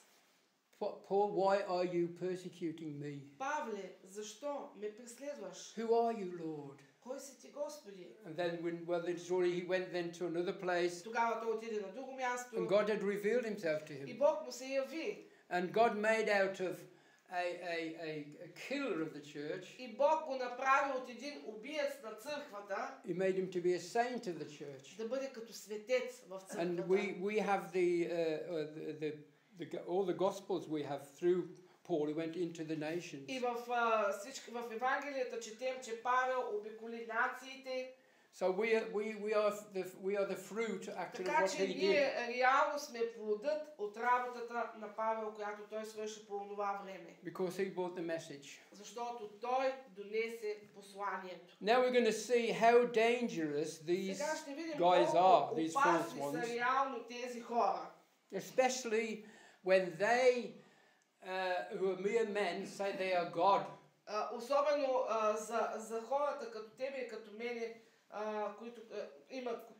[SPEAKER 1] Paul, why are you persecuting me?
[SPEAKER 2] Павле, защо ме преследваш?
[SPEAKER 1] Who are you, Lord?
[SPEAKER 2] Кой си ти, Господи?
[SPEAKER 1] And then he went then to another place,
[SPEAKER 2] Тогава той отиде на друго място
[SPEAKER 1] and God had revealed himself to
[SPEAKER 2] и
[SPEAKER 1] him.
[SPEAKER 2] Бог му се яви.
[SPEAKER 1] And God made out of a killer of the church,
[SPEAKER 2] И Бог го направи от един убиец на църквата
[SPEAKER 1] he made him to be a saint of the church.
[SPEAKER 2] да бъде като светец в
[SPEAKER 1] And
[SPEAKER 2] църквата.
[SPEAKER 1] we have all the gospels we have through Paul. He went into the nations.
[SPEAKER 2] И в Евангелията четем, че Павел обиколи нациите.
[SPEAKER 1] So we are the fruit actually of
[SPEAKER 2] Така
[SPEAKER 1] what
[SPEAKER 2] че
[SPEAKER 1] he did.
[SPEAKER 2] ние реално сме плодът от работата на Павел, която той свърши по това време.
[SPEAKER 1] Because he brought the message.
[SPEAKER 2] Защото той донесе посланието.
[SPEAKER 1] Now we're going to see how dangerous these
[SPEAKER 2] Сега ще видим
[SPEAKER 1] guys
[SPEAKER 2] колко
[SPEAKER 1] are, these false
[SPEAKER 2] опасни са
[SPEAKER 1] ones.
[SPEAKER 2] реално тези хора.
[SPEAKER 1] Especially when they, who are mere men, say they are God.
[SPEAKER 2] Особено за хората като тебе и като мене,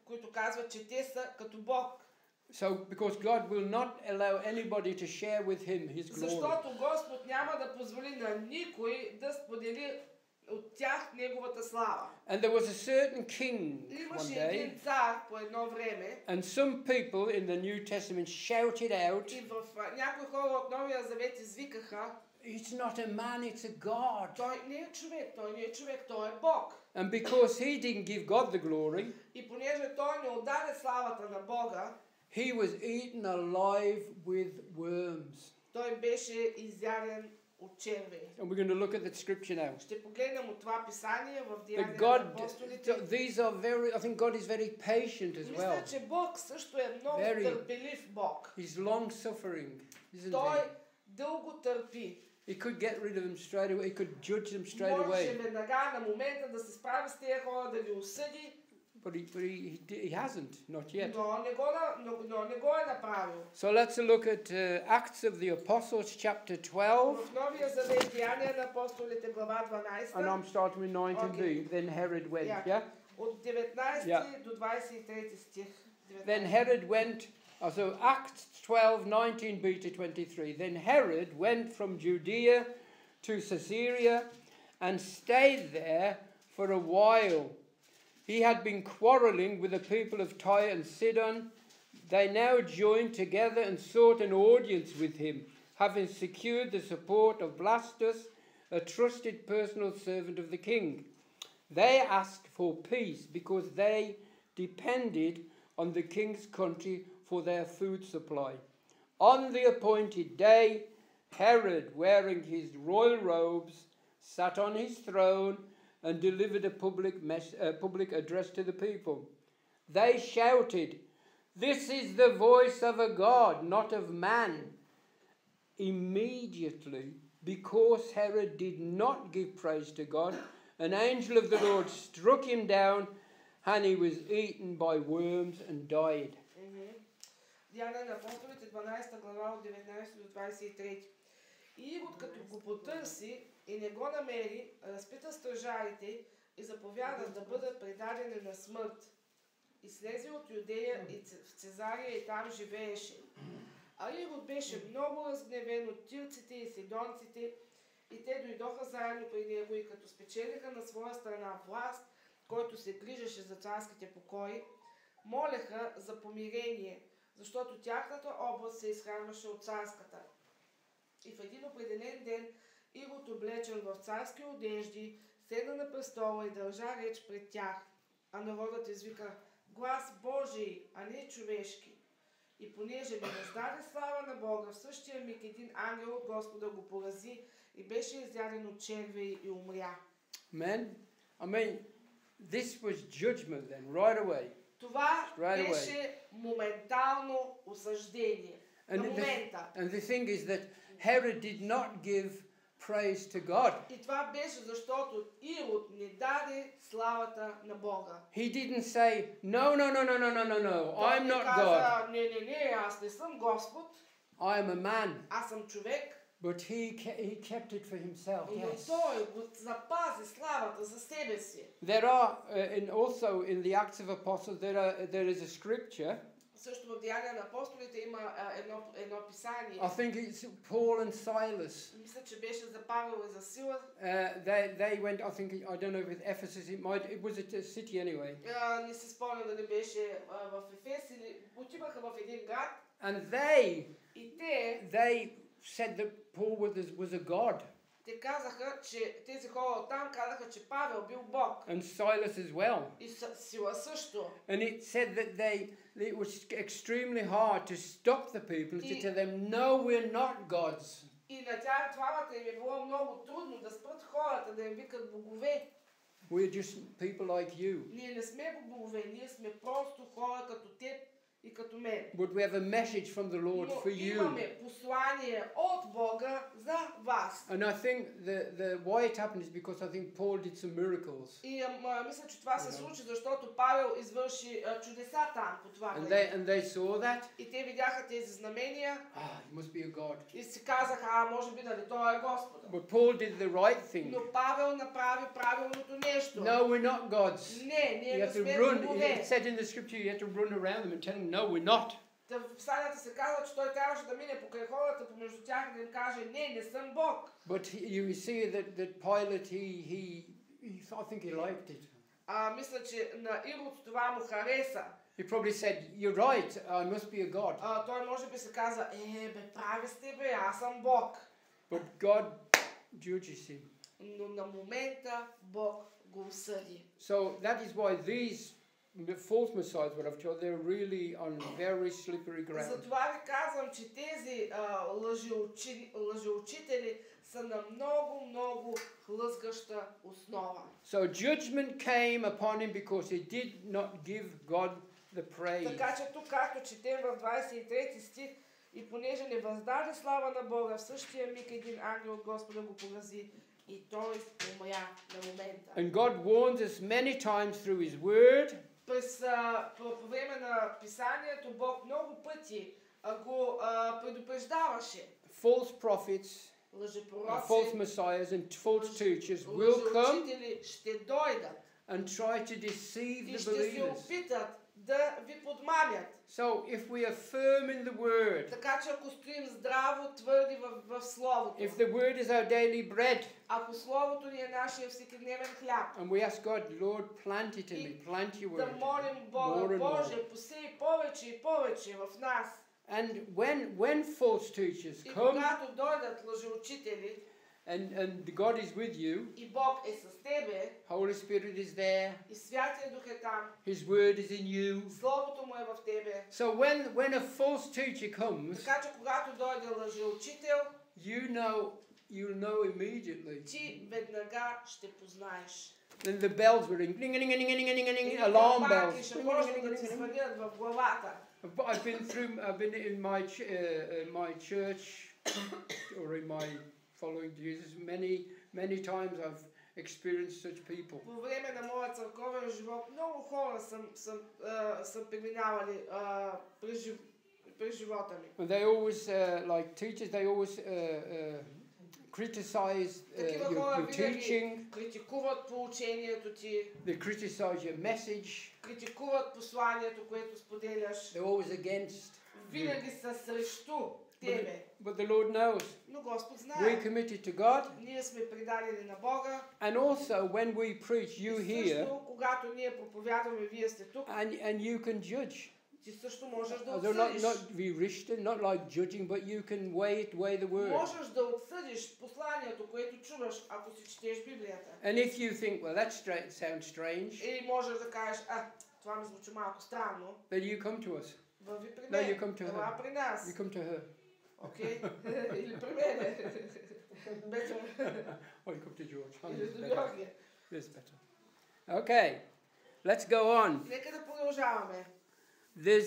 [SPEAKER 2] които казват, че те са като Бог.
[SPEAKER 1] So, because God will not allow anybody to share with him his glory.
[SPEAKER 2] Защото Господ няма да позволи на никой да сподели от тях неговата слава.
[SPEAKER 1] And there was a certain king one
[SPEAKER 2] Имаше
[SPEAKER 1] day,
[SPEAKER 2] един цар по едно време
[SPEAKER 1] and some people in the New Testament shouted out,
[SPEAKER 2] и в някои хора от Новия Завет извикаха:
[SPEAKER 1] "It's not a man, it's a God."
[SPEAKER 2] той не е човек, той не е човек, той е Бог.
[SPEAKER 1] And because he didn't give God the glory,
[SPEAKER 2] И понеже той не отдаде славата на Бога,
[SPEAKER 1] he was eaten alive with worms.
[SPEAKER 2] той беше изяден от червей.
[SPEAKER 1] And we're going to look at that scripture now.
[SPEAKER 2] Ще погледнем от това писание в
[SPEAKER 1] But
[SPEAKER 2] Деяния на
[SPEAKER 1] God,
[SPEAKER 2] апостолите.
[SPEAKER 1] these are very, I think God is very patient as well.
[SPEAKER 2] Мисля, че Бог също е много
[SPEAKER 1] Very.
[SPEAKER 2] търпелив Бог.
[SPEAKER 1] He's long suffering, isn't
[SPEAKER 2] Той
[SPEAKER 1] he?
[SPEAKER 2] дълго търпи.
[SPEAKER 1] He could get rid of them straight away. He could judge them straight
[SPEAKER 2] Можеше
[SPEAKER 1] away.
[SPEAKER 2] веднага на момента да се справи с тези хора, да ги осъди,
[SPEAKER 1] But he hasn't, not yet.
[SPEAKER 2] но не го е направил.
[SPEAKER 1] So let's look at Acts of the Apostles, chapter 12.
[SPEAKER 2] В Новия Завет, Деяния на апостолите, глава 12.
[SPEAKER 1] And I'm starting with 19b.
[SPEAKER 2] Okay.
[SPEAKER 1] Then Herod went,
[SPEAKER 2] Yeah.
[SPEAKER 1] yeah?
[SPEAKER 2] От 19
[SPEAKER 1] Yeah.
[SPEAKER 2] до 23 стих.
[SPEAKER 1] Then Herod went, so Acts 12, 19b to 23. Then Herod went from Judea to Caesarea and stayed there for a while. He had been quarreling with the people of Tyre and Sidon. They now joined together and sought an audience with him, having secured the support of Blastus, a trusted personal servant of the king. They asked for peace because they depended on the king's country for their food supply. On the appointed day, Herod, wearing his royal robes, sat on his throne and delivered a public address to the people. They shouted, "This is the voice of a God, not of man." Immediately, because Herod did not give praise to God, an angel of the Lord struck him down, and he was eaten by worms and died.
[SPEAKER 2] Деяния на апостолите, 12 глава от 19 до 23. И Ирод, като го потърси и не го намери, разпита стражарите и заповяда да бъдат предадени на смърт. И слезе от Юдея и в Цезария и там живееше. А Ирод беше много разгневен от тирците и сидонците, и те дойдоха заедно при него и като спечелиха на своя страна власт, който се грижеше за царските покои, молеха за помирение, защото тяхната област се изхранваше от царската. И в един определен ден Ирод, облечен в царски одежди, седна на престола и държа реч пред тях. А народът извика: "Глас Божий, а не човешки." И понеже не въздаде слава на Бога, в същия миг един ангел от Господа го порази и беше изяден от червей и умря.
[SPEAKER 1] Amen. I mean, this was judgment then, right away.
[SPEAKER 2] Това
[SPEAKER 1] Right
[SPEAKER 2] беше моментално осъждение. На момента.
[SPEAKER 1] And the thing is that Herod did not give praise to God.
[SPEAKER 2] И това беше защото Ирод не даде славата на Бога.
[SPEAKER 1] He didn't say, "No, no, no, no, no, no, no, no,
[SPEAKER 2] Той
[SPEAKER 1] I'm
[SPEAKER 2] не
[SPEAKER 1] not
[SPEAKER 2] каза:
[SPEAKER 1] God.
[SPEAKER 2] Не, аз не съм Господ,
[SPEAKER 1] I am a man."
[SPEAKER 2] аз съм човек.
[SPEAKER 1] But he kept it for himself.
[SPEAKER 2] Но
[SPEAKER 1] Yes.
[SPEAKER 2] той го запази славата за себе си.
[SPEAKER 1] There are, also in the Acts of Apostles, there is a scripture.
[SPEAKER 2] Също в Деяния на апостолите има едно писание.
[SPEAKER 1] I think it's Paul and Silas.
[SPEAKER 2] Мисля, че беше за Павел и за Сила.
[SPEAKER 1] They went, I think, I don't know if it's Ephesus, it was a city anyway.
[SPEAKER 2] Не си спомням дали беше в Ефес или отиваха в един град.
[SPEAKER 1] And they
[SPEAKER 2] И те
[SPEAKER 1] said that Paul was a god.
[SPEAKER 2] Те казаха, че тези хора оттам казаха, че Павел бил Бог.
[SPEAKER 1] And Silas as well.
[SPEAKER 2] И Сила също.
[SPEAKER 1] And it said that it was extremely hard to stop the people and to tell them, "No, we're not gods."
[SPEAKER 2] И на тях двамата им е било много трудно да спрат хората, да им викат богове.
[SPEAKER 1] We're just people like you.
[SPEAKER 2] Ние не сме богове, ние сме просто хора като теб и като мен.
[SPEAKER 1] But we have a message from the Lord
[SPEAKER 2] Но
[SPEAKER 1] for you.
[SPEAKER 2] имаме послание от Бога за вас.
[SPEAKER 1] And I think why it happened is because I think Paul did some miracles.
[SPEAKER 2] И мисля, че това се случи, защото Павел извърши чудеса там по това
[SPEAKER 1] време. And they saw that.
[SPEAKER 2] И те видяха тези знамения.
[SPEAKER 1] He must be a god.
[SPEAKER 2] И си казаха, може би дали той е Господ.
[SPEAKER 1] But Paul did the right thing.
[SPEAKER 2] Но Павел направи правилното нещо.
[SPEAKER 1] No, we're not gods.
[SPEAKER 2] Не, ние
[SPEAKER 1] You
[SPEAKER 2] не
[SPEAKER 1] have to
[SPEAKER 2] сме
[SPEAKER 1] run.
[SPEAKER 2] богове.
[SPEAKER 1] It said in the scripture you have to run around them and tell them, "No, we're not."
[SPEAKER 2] в Писанията се казва, че той трябваше да мине покрай хората, помежду тях и да им каже, не съм Бог.
[SPEAKER 1] But you see that Pilate, I think he liked it.
[SPEAKER 2] Мисля, че на Ирод това му хареса.
[SPEAKER 1] He probably said, "You're right. I must be a god."
[SPEAKER 2] Той може би се каза, прави сте бе, аз съм Бог.
[SPEAKER 1] But God judges him.
[SPEAKER 2] Но на момента Бог го осъди.
[SPEAKER 1] So that is why these false messiahs, what I've told, they're really on very slippery ground.
[SPEAKER 2] Затова ви казвам, че тези лъжеучители са на много хлъзгаща основа.
[SPEAKER 1] So judgment came upon him because he did not give God the praise.
[SPEAKER 2] Така че тук, както четем в 23 стих, и понеже не въздаде слава на Бога, в същия миг един ангел от Господа го порази и той умря на момента.
[SPEAKER 1] And God warns us many times through His Word.
[SPEAKER 2] По време на Писанието Бог много пъти го предупреждаваше.
[SPEAKER 1] False prophets, false messiahs and false teachers will come
[SPEAKER 2] ще дойдат
[SPEAKER 1] and try to deceive
[SPEAKER 2] и
[SPEAKER 1] the
[SPEAKER 2] ще се
[SPEAKER 1] believers.
[SPEAKER 2] опитат да ви подмамят.
[SPEAKER 1] So if we are firm in the Word,
[SPEAKER 2] Така че ако стоим здраво, твърди в Словото,
[SPEAKER 1] if the Word is our daily bread,
[SPEAKER 2] ако Словото ни е нашия всекидневен хляб,
[SPEAKER 1] and we ask God, Lord, plant it in me, plant your
[SPEAKER 2] да
[SPEAKER 1] Word,
[SPEAKER 2] молим Бога,
[SPEAKER 1] more and
[SPEAKER 2] Боже, посей повече и повече в нас.
[SPEAKER 1] And when false teachers
[SPEAKER 2] И
[SPEAKER 1] come,
[SPEAKER 2] когато дойдат лъжеучители,
[SPEAKER 1] and God is with you,
[SPEAKER 2] и Бог е с тебе,
[SPEAKER 1] Holy Spirit is there,
[SPEAKER 2] и Святия Дух е там,
[SPEAKER 1] His Word is in you.
[SPEAKER 2] Словото му е в тебе.
[SPEAKER 1] So when a false teacher comes,
[SPEAKER 2] Така че когато дойде лъжеучител,
[SPEAKER 1] you'll know immediately.
[SPEAKER 2] ти веднага ще познаеш.
[SPEAKER 1] Then the bells will ring, ding, ding, ding, ding, ding, ding, ding,
[SPEAKER 2] И
[SPEAKER 1] alarm
[SPEAKER 2] камбанки
[SPEAKER 1] bells.
[SPEAKER 2] ще почнат да ти звънят в главата.
[SPEAKER 1] I've been in my church or in my following Jesus many times. I've experienced such people.
[SPEAKER 2] По време на моя църковен живот много хора съм преминавали през живота ми.
[SPEAKER 1] And they always, like teachers, they always criticize your teaching.
[SPEAKER 2] Критикуват поучението ти.
[SPEAKER 1] They criticize your message.
[SPEAKER 2] Критикуват посланието, което споделяш.
[SPEAKER 1] They're always against.
[SPEAKER 2] Винаги са срещу тебе.
[SPEAKER 1] But the Lord knows.
[SPEAKER 2] Но Господ знае.
[SPEAKER 1] We're committed to God.
[SPEAKER 2] Ние сме предадени на Бога.
[SPEAKER 1] And also when we preach, you hear.
[SPEAKER 2] Също, когато ние проповядваме, вие сте тук.
[SPEAKER 1] And you can judge.
[SPEAKER 2] Ти също можеш да
[SPEAKER 1] Not
[SPEAKER 2] отсъдиш.
[SPEAKER 1] be richten, not like judging, but you can weigh the word.
[SPEAKER 2] Можеш да отсъдиш посланието, което чуваш, ако си четеш Библията.
[SPEAKER 1] And if you think, well, that sounds strange,
[SPEAKER 2] Или можеш да кажеш, това ми звучи малко странно.
[SPEAKER 1] then you come to us.
[SPEAKER 2] Върви при
[SPEAKER 1] No,
[SPEAKER 2] мен.
[SPEAKER 1] you come to
[SPEAKER 2] Ела
[SPEAKER 1] her.
[SPEAKER 2] при нас.
[SPEAKER 1] You come to her.
[SPEAKER 2] Окей? Или при мене. Better.
[SPEAKER 1] Or you come to George.
[SPEAKER 2] Или до Георгия.
[SPEAKER 1] This is better. Okay, let's go on.
[SPEAKER 2] Нека да продължаваме.
[SPEAKER 1] They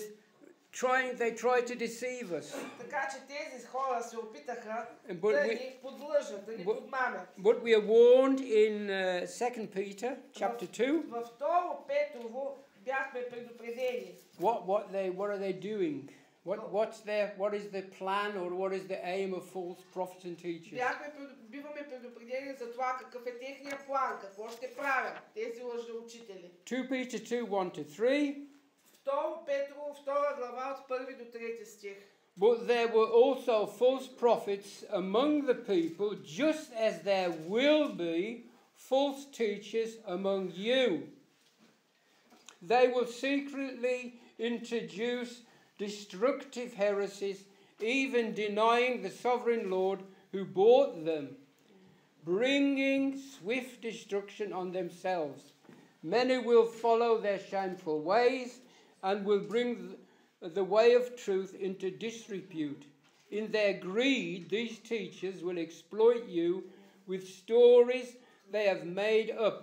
[SPEAKER 1] try to deceive us.
[SPEAKER 2] Така че тези хора се опитаха
[SPEAKER 1] But
[SPEAKER 2] да ни подлъжат, да ни подмамят.
[SPEAKER 1] But we are warned in 2 Peter chapter 2.
[SPEAKER 2] Във 2 Петрово бяхме предупредени.
[SPEAKER 1] What are they doing? What is the plan or what is the aim of false prophets and teachers?
[SPEAKER 2] Биваме предупредени за това какъв е техния план, какво ще правят тези лъжеучители.
[SPEAKER 1] 2 Peter 2, 1-3.
[SPEAKER 2] 2 Петрово, 2 глава от 1 до 3 стих.
[SPEAKER 1] But there were also false prophets among the people, just as there will be false teachers among you. They will secretly introduce destructive heresies, even denying the sovereign Lord who bought them, bringing swift destruction on themselves. Many will follow their shameful ways and will bring the way of truth into disrepute. In their greed, these teachers will exploit you with stories they have made up.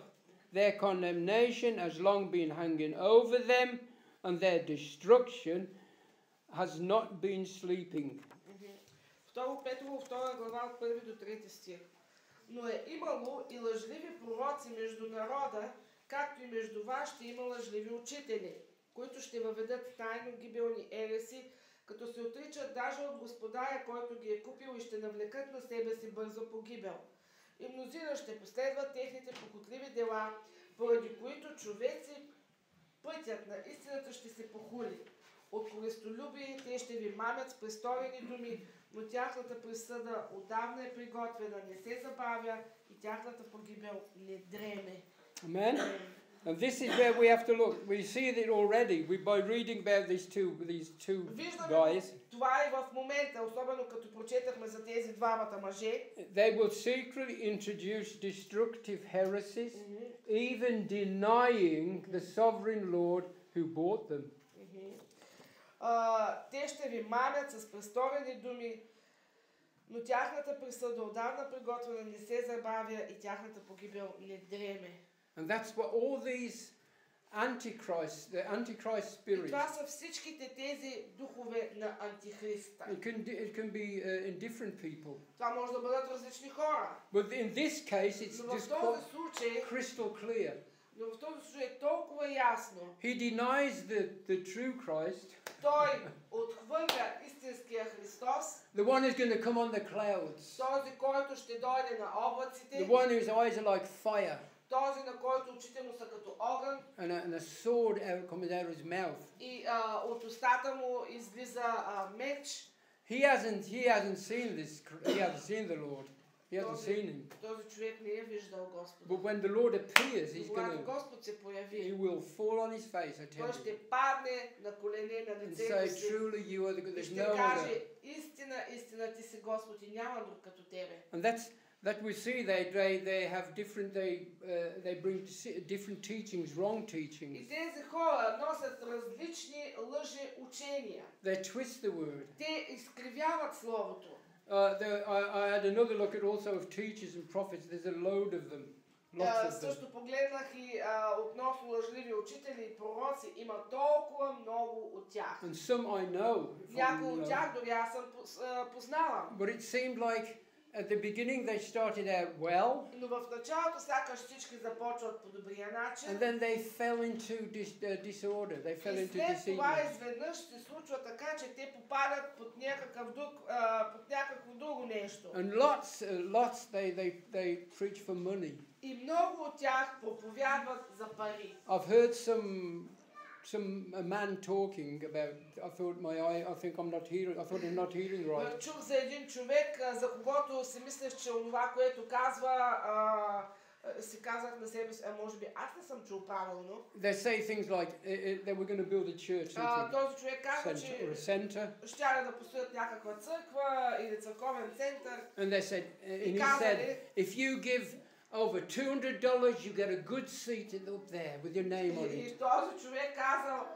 [SPEAKER 1] Their condemnation has long been hanging over them, and their destruction has not been sleeping.
[SPEAKER 2] 2 Петрово, 2 глава от 1 до 3 стих. Но е имало и лъжливи пророци между народа, както и между вас ще има лъжливи учители, които ще въведат тайно гибелни ереси, като се отричат даже от Господаря, който ги е купил, и ще навлекат на себе си бързо погибел. И мнозина ще последват техните похотливи дела, поради които човеци пътят на истината ще се похули. от корыстолюбие, те ще ви мамят с престорени думи, но тяхната присъда отдавна е приготвена, не се забавя и тяхната погибел не дреме.
[SPEAKER 1] Amen. And this is where we have to look. We see it already by reading about these two guys.
[SPEAKER 2] Това и в момента, особено като прочетахме за тези двамата мъже.
[SPEAKER 1] They will secretly introduce destructive heresies, even denying the sovereign Lord who bought them.
[SPEAKER 2] Те ще ви мамят с престорени думи, но тяхната присъда отдавна приготвена не се забавя и тяхната погибел не дреме.
[SPEAKER 1] And that's what all these the Antichrist spirits.
[SPEAKER 2] И това са всичките тези духове на Антихриста.
[SPEAKER 1] It can be in different people.
[SPEAKER 2] Това може да бъдат различни хора.
[SPEAKER 1] But in this case, it's just crystal clear.
[SPEAKER 2] Но в този случай е толкова ясно.
[SPEAKER 1] He denies the true Christ.
[SPEAKER 2] Той отхвърля истинския Христос.
[SPEAKER 1] The one who's going to come on the clouds.
[SPEAKER 2] Този, който ще дойде на облаците.
[SPEAKER 1] The one whose eyes are like fire.
[SPEAKER 2] Този, на който очите му са като огън.
[SPEAKER 1] And a sword comes out of his mouth.
[SPEAKER 2] И от устата му излиза меч.
[SPEAKER 1] He hasn't seen this. He hasn't seen the Lord. He hasn't seen him.
[SPEAKER 2] Този човек не е виждал Господа.
[SPEAKER 1] But when the Lord appears, he's going to.
[SPEAKER 2] Господ се появи.
[SPEAKER 1] He will fall on his face. I tell you.
[SPEAKER 2] Той ще падне на колене на лицето
[SPEAKER 1] And say,
[SPEAKER 2] си.
[SPEAKER 1] truly, you are the good. There's no
[SPEAKER 2] other.
[SPEAKER 1] other.
[SPEAKER 2] Каже, истина ти си Господ и няма друг като тебе.
[SPEAKER 1] And that we see they have different they bring different teachings, wrong teachings.
[SPEAKER 2] И тези хора носят различни лъжи учения.
[SPEAKER 1] They twist the word.
[SPEAKER 2] Те изкривяват словото.
[SPEAKER 1] I had another look at also of teachers and prophets. There's a load of them. Lots of them.
[SPEAKER 2] Също погледнах и относно лъжливи учители и пророци. Има толкова много от тях.
[SPEAKER 1] And some I know.
[SPEAKER 2] Някои от тях дори аз съм познавам.
[SPEAKER 1] But it seemed like at the beginning they started out well.
[SPEAKER 2] Но в началото сякаш всички започват по добрия начин.
[SPEAKER 1] And then they fell into disorder. They fell into
[SPEAKER 2] deceit. И след това
[SPEAKER 1] deceiving.
[SPEAKER 2] изведнъж се случва така, че те попадат под някакво друго нещо.
[SPEAKER 1] And lots they preach for money.
[SPEAKER 2] И много от тях проповядват за пари.
[SPEAKER 1] I've heard a man talking about. I think I'm not hearing. I thought I'm not hearing right.
[SPEAKER 2] Чух за един човек, за когото си мислех, че онова, което казва, си казах на себе си, може би аз не съм чул правилно.
[SPEAKER 1] They say things like they were going to build a church.
[SPEAKER 2] Този човек казва, че щяли да построят някаква църква или църковен център.
[SPEAKER 1] And they said, and he said, if you give over $200, you get a good seat up there with your name on it.
[SPEAKER 2] И този човек казал,